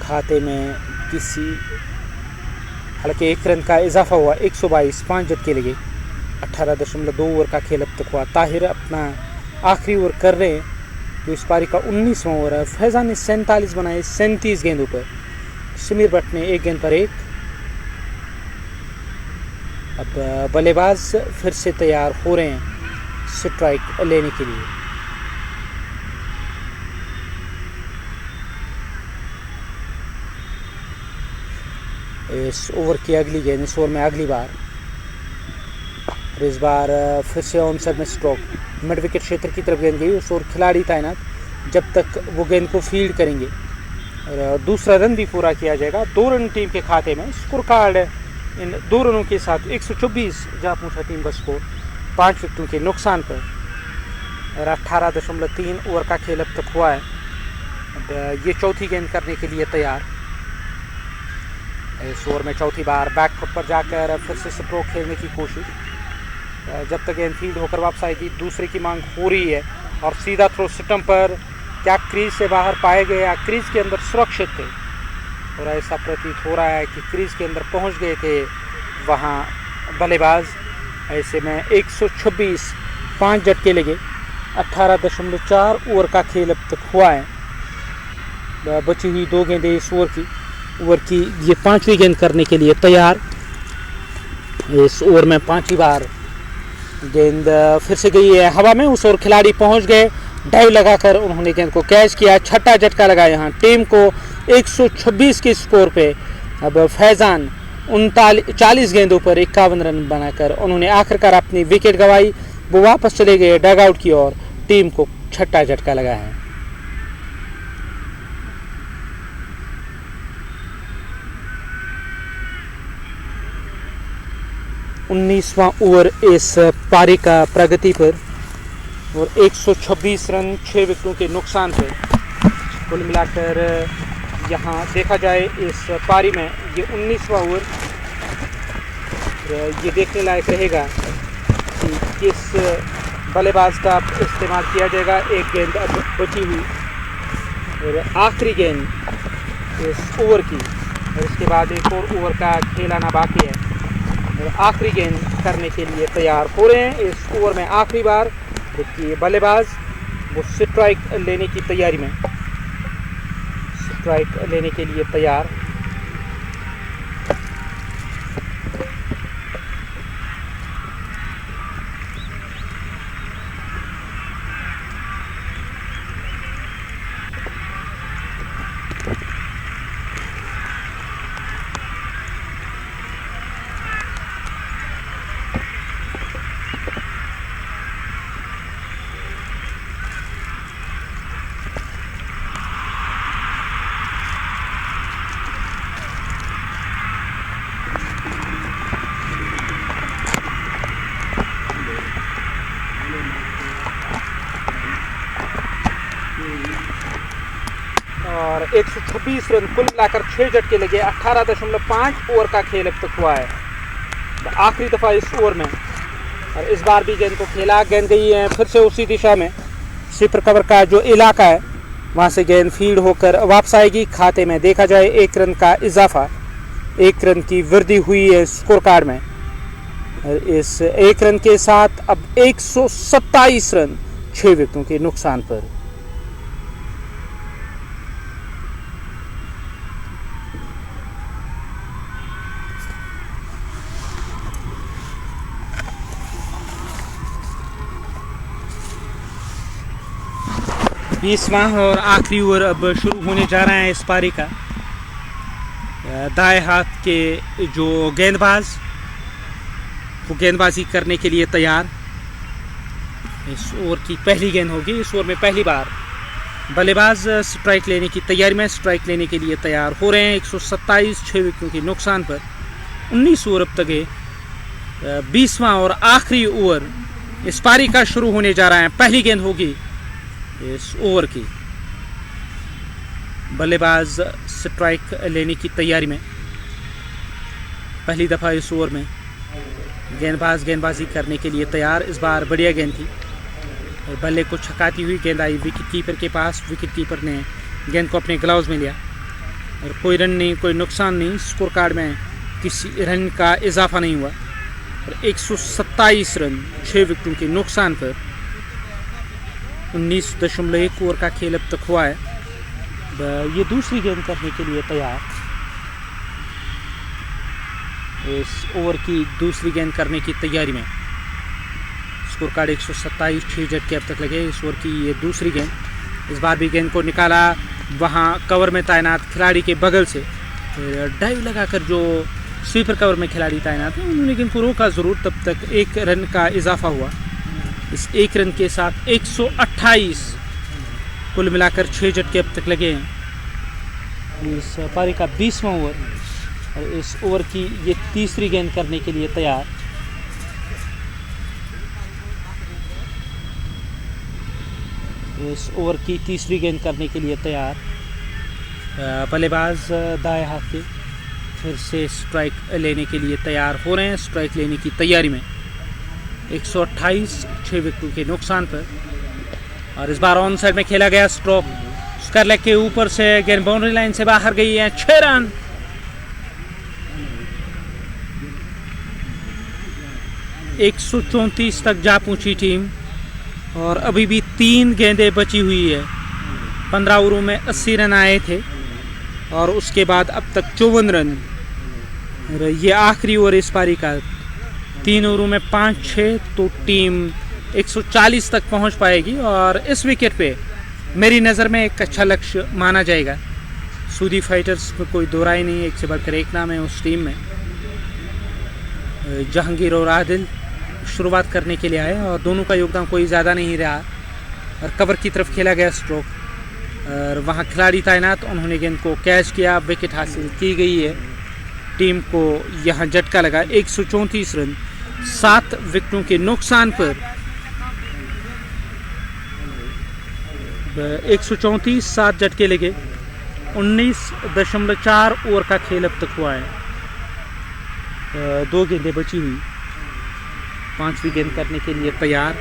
खाते में किसी हालांकि 1 रन का इजाफा हुआ। 122 5 झटके लगे। 18.2 ओवर का खेल अब तक हुआ। ताहिर अपना आखिरी ओवर कर रहे हैं जो इस पारी का 19वां ओवर है। फैज़ान ने 47 बनाए 37 गेंदों पर। समीर भट्ट ने 1 गेंद पर 1। अब बल्लेबाज फिर से तैयार हो रहे हैं स्ट्राइक लेने के लिए। इस ओवर की अगली गेंद इस ओवर में अगली बार और इस बार फिर से ऑन साइड में स्ट्रोक मिड विकेट क्षेत्र की तरफ गेंद गई। उस ओवर खिलाड़ी तैनात जब तक वो गेंद को फील्ड करेंगे और दूसरा रन भी पूरा किया जाएगा। 2 रन टीम के खाते में। स्कोर कार्ड इन 2 रनों के साथ 124 जा पहुंचा टीम का स्कोर 5 विकेटों के नुकसान पर और 18.3 ओवर का खेल अब तक हुआ है। अब ये चौथी गेंद करने के लिए तैयार। इस ओवर में चौथी बार बैकफुट पर जाकर फिर से स्ट्रोक खेलने की कोशिश। जब तक गेंद फील्ड होकर वापस आएगी दूसरे की मांग हो रही है और सीधा थ्रो स्टंप पर। क्या क्रीज से बाहर पाए गए या क्रीज के अंदर सुरक्षित थे और ऐसा प्रतीत हो रहा है कि क्रीज के अंदर पहुंच गए थे वहां बल्लेबाज। ऐसे में 126 5 झटके लगे। 18.4 ओवर का खेल अब तक हुआ है। बची हुई 2 गेंदें इस ओवर की ये 5वीं गेंद करने के लिए तैयार। इस ओवर में 5वीं बार गेंद फिर से गई है हवा में। उस ओर खिलाड़ी पहुंच गए। डाइव लगाकर उन्होंने गेंद को कैच किया। छठा झटका लगा यहाँ टीम को 126 के स्कोर पे। अब फैज़ान 40 गेंदों पर 51 रन बनाकर उन्होंने आखिरकार अपनी विकेट गंवाई। वो वापस चले गए डगआउट की ओर। टीम को छठा झटका लगा है। उन्नीसवां ओवर इस पारी का प्रगति पर और 126 रन 6 विकेटों के नुकसान पर। कुल मिलाकर यहाँ देखा जाए इस पारी में ये 19वां ओवर ये देखने लायक रहेगा कि किस बल्लेबाज का इस्तेमाल किया जाएगा। एक गेंद अब बची हुई और आखिरी गेंद इस ओवर की, और इसके बाद एक और ओवर का खेलाना बाकी है। और आखिरी गेंद करने के लिए तैयार हो रहे हैं इस ओवर में। आखिरी बार देखिए बल्लेबाज वो स्ट्राइक लेने की तैयारी में, स्ट्राइक लेने के लिए तैयार। और 126 रन कुल मिलाकर 6 झटके लगे। 18.5 ओवर का खेल अब तक हुआ है, आखिरी दफ़ा इस ओवर में। और इस बार भी गेंद को खेला, गेंद गई है फिर से उसी दिशा में। स्वीपर कवर का जो इलाका है वहाँ से गेंद फील्ड होकर वापस आएगी। खाते में देखा जाए 1 रन का इजाफा, 1 रन की वृद्धि हुई है स्कोर कार्ड में। और इस 1 रन के साथ अब 127 रन 6 विकेटों के नुकसान पर। बीसवां और आखिरी ओवर अब शुरू होने जा रहा है इस पारी का। दाएं हाथ के जो गेंदबाज वो गेंदबाजी करने के लिए तैयार। इस ओवर की पहली गेंद होगी। इस ओवर में पहली बार बल्लेबाज स्ट्राइक लेने की तैयारी में, स्ट्राइक लेने के लिए तैयार हो रहे हैं। 127 6 विकेटों के नुकसान पर 19 ओवर अब तक है। 20वां और आखिरी ओवर इस पारी का शुरू होने जा रहा है। पहली गेंद होगी इस ओवर की। बल्लेबाज स्ट्राइक लेने की तैयारी में, पहली दफ़ा इस ओवर में गेंदबाज गेंदबाजी करने के लिए तैयार। इस बार बढ़िया गेंद थी और बल्ले को छकाती हुई गेंद आई विकेट कीपर के पास। विकेट कीपर ने गेंद को अपने ग्लव्स में लिया और कोई रन नहीं, कोई नुकसान नहीं। स्कोर कार्ड में किसी रन का इजाफा नहीं हुआ और 127 रन 6 विकेटों के नुकसान पर 19.1 ओवर का खेल अब तक हुआ है। ये दूसरी गेंद करने के लिए तैयार। इस ओवर की दूसरी गेंद करने की तैयारी में। स्कोर कार्ड 127 6 झटके अब तक लगे। इस ओवर की ये दूसरी गेंद। इस बार भी गेंद को निकाला वहाँ कवर में तैनात खिलाड़ी के बगल से। डाइव लगाकर जो स्वीपर कवर में खिलाड़ी तैनात हैं उन्होंने गेंद को रोका ज़रूर। तब तक 1 रन का इजाफा हुआ। इस 1 रन के साथ 128 कुल मिलाकर 6 झटके अब तक लगे हैं। इस पारी का 20वां ओवर और इस ओवर की ये तीसरी गेंद करने के लिए तैयार। इस ओवर की तीसरी गेंद करने के लिए तैयार। बल्लेबाज दाएं हाथ के फिर से स्ट्राइक लेने के लिए तैयार हो रहे हैं। स्ट्राइक लेने की तैयारी में 128 6 विकेटों के नुकसान पर। और इस बार ऑन साइड में खेला गया स्ट्रोक। स्क्वायर लेग के ऊपर से गेंद बाउंड्री लाइन से बाहर गई है। 6 रन। एक 134 तक जा पहुंची टीम और अभी भी 3 गेंदें बची हुई है। 15 ओवरों में 80 रन आए थे और उसके बाद अब तक 54 रन। और ये आखिरी ओवर इस पारी का। 3 ओवरों में 5-6 तो टीम 140 तक पहुंच पाएगी और इस विकेट पे मेरी नज़र में एक अच्छा लक्ष्य माना जाएगा। सूदी फाइटर्स में कोई दो राय नहीं, एक से बढ़कर एक नाम है उस टीम में। जहांगीर और आदिल शुरुआत करने के लिए आए और दोनों का योगदान कोई ज़्यादा नहीं रहा। और कवर की तरफ खेला गया स्ट्रोक और वहाँ खिलाड़ी तैनात, उन्होंने गेंद को कैच किया, विकेट हासिल की गई है। टीम को यहाँ झटका लगा। 134 रन 7 विकेटों के नुकसान पर 134 7 झटके लगे। 19.4 ओवर का खेल अब तक हुआ है। 2 गेंदें बची हुई। 5वीं गेंद करने के लिए तैयार।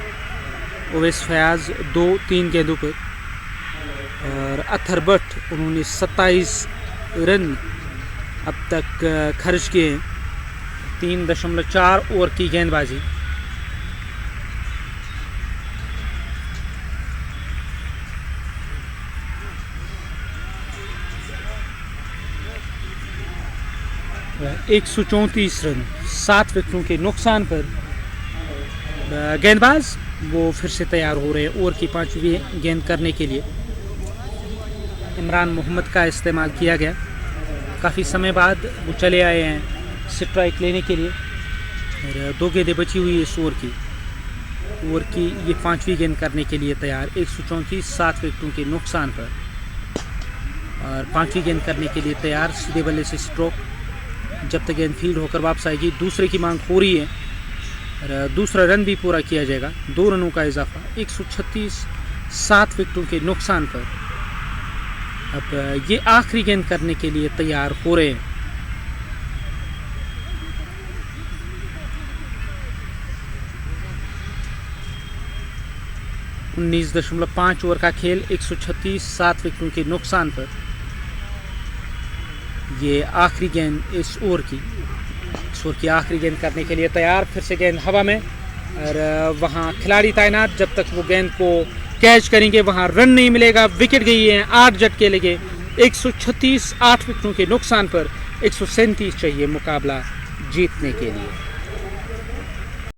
ओवैस फयाज 2-3 गेंदों पर। और अथर भट्ट उन्होंने 27 रन अब तक खर्च किए। 3.4 ओवर की गेंदबाजी। और 134 रन 7 विकेटों के नुकसान पर गेंदबाज वो फिर से तैयार हो रहे हैं ओवर की 5वीं गेंद करने के लिए। इमरान मोहम्मद का इस्तेमाल किया गया। काफ़ी समय बाद वो चले आए हैं स्ट्राइक लेने के लिए और 2 गेंदें बची हुई है इस ओवर की ये 5वीं गेंद करने के लिए तैयार। 134 7 विकेटों के नुकसान पर और 5वीं गेंद करने के लिए तैयार। सीधे बल्ले से स्ट्रोक जब तक गेंद फील्ड होकर वापस आएगी। दूसरे की मांग हो रही है और दूसरा रन भी पूरा किया जाएगा। 2 रनों का इजाफा। 136 7 विकेटों के नुकसान पर अब ये आखिरी गेंद करने के लिए तैयार हो रहे हैं। (19.5 ओवर का खेल 136 7 विकेटों के नुकसान पर ये आखिरी गेंद इस ओवर की आखिरी गेंद करने के लिए तैयार। फिर से गेंद हवा में और वहाँ खिलाड़ी तैनात। जब तक वो गेंद को कैच करेंगे वहाँ रन नहीं मिलेगा। विकेट गई है 8 झटके लगे। 136 8 विकेटों के नुकसान पर 137 चाहिए मुकाबला जीतने के लिए।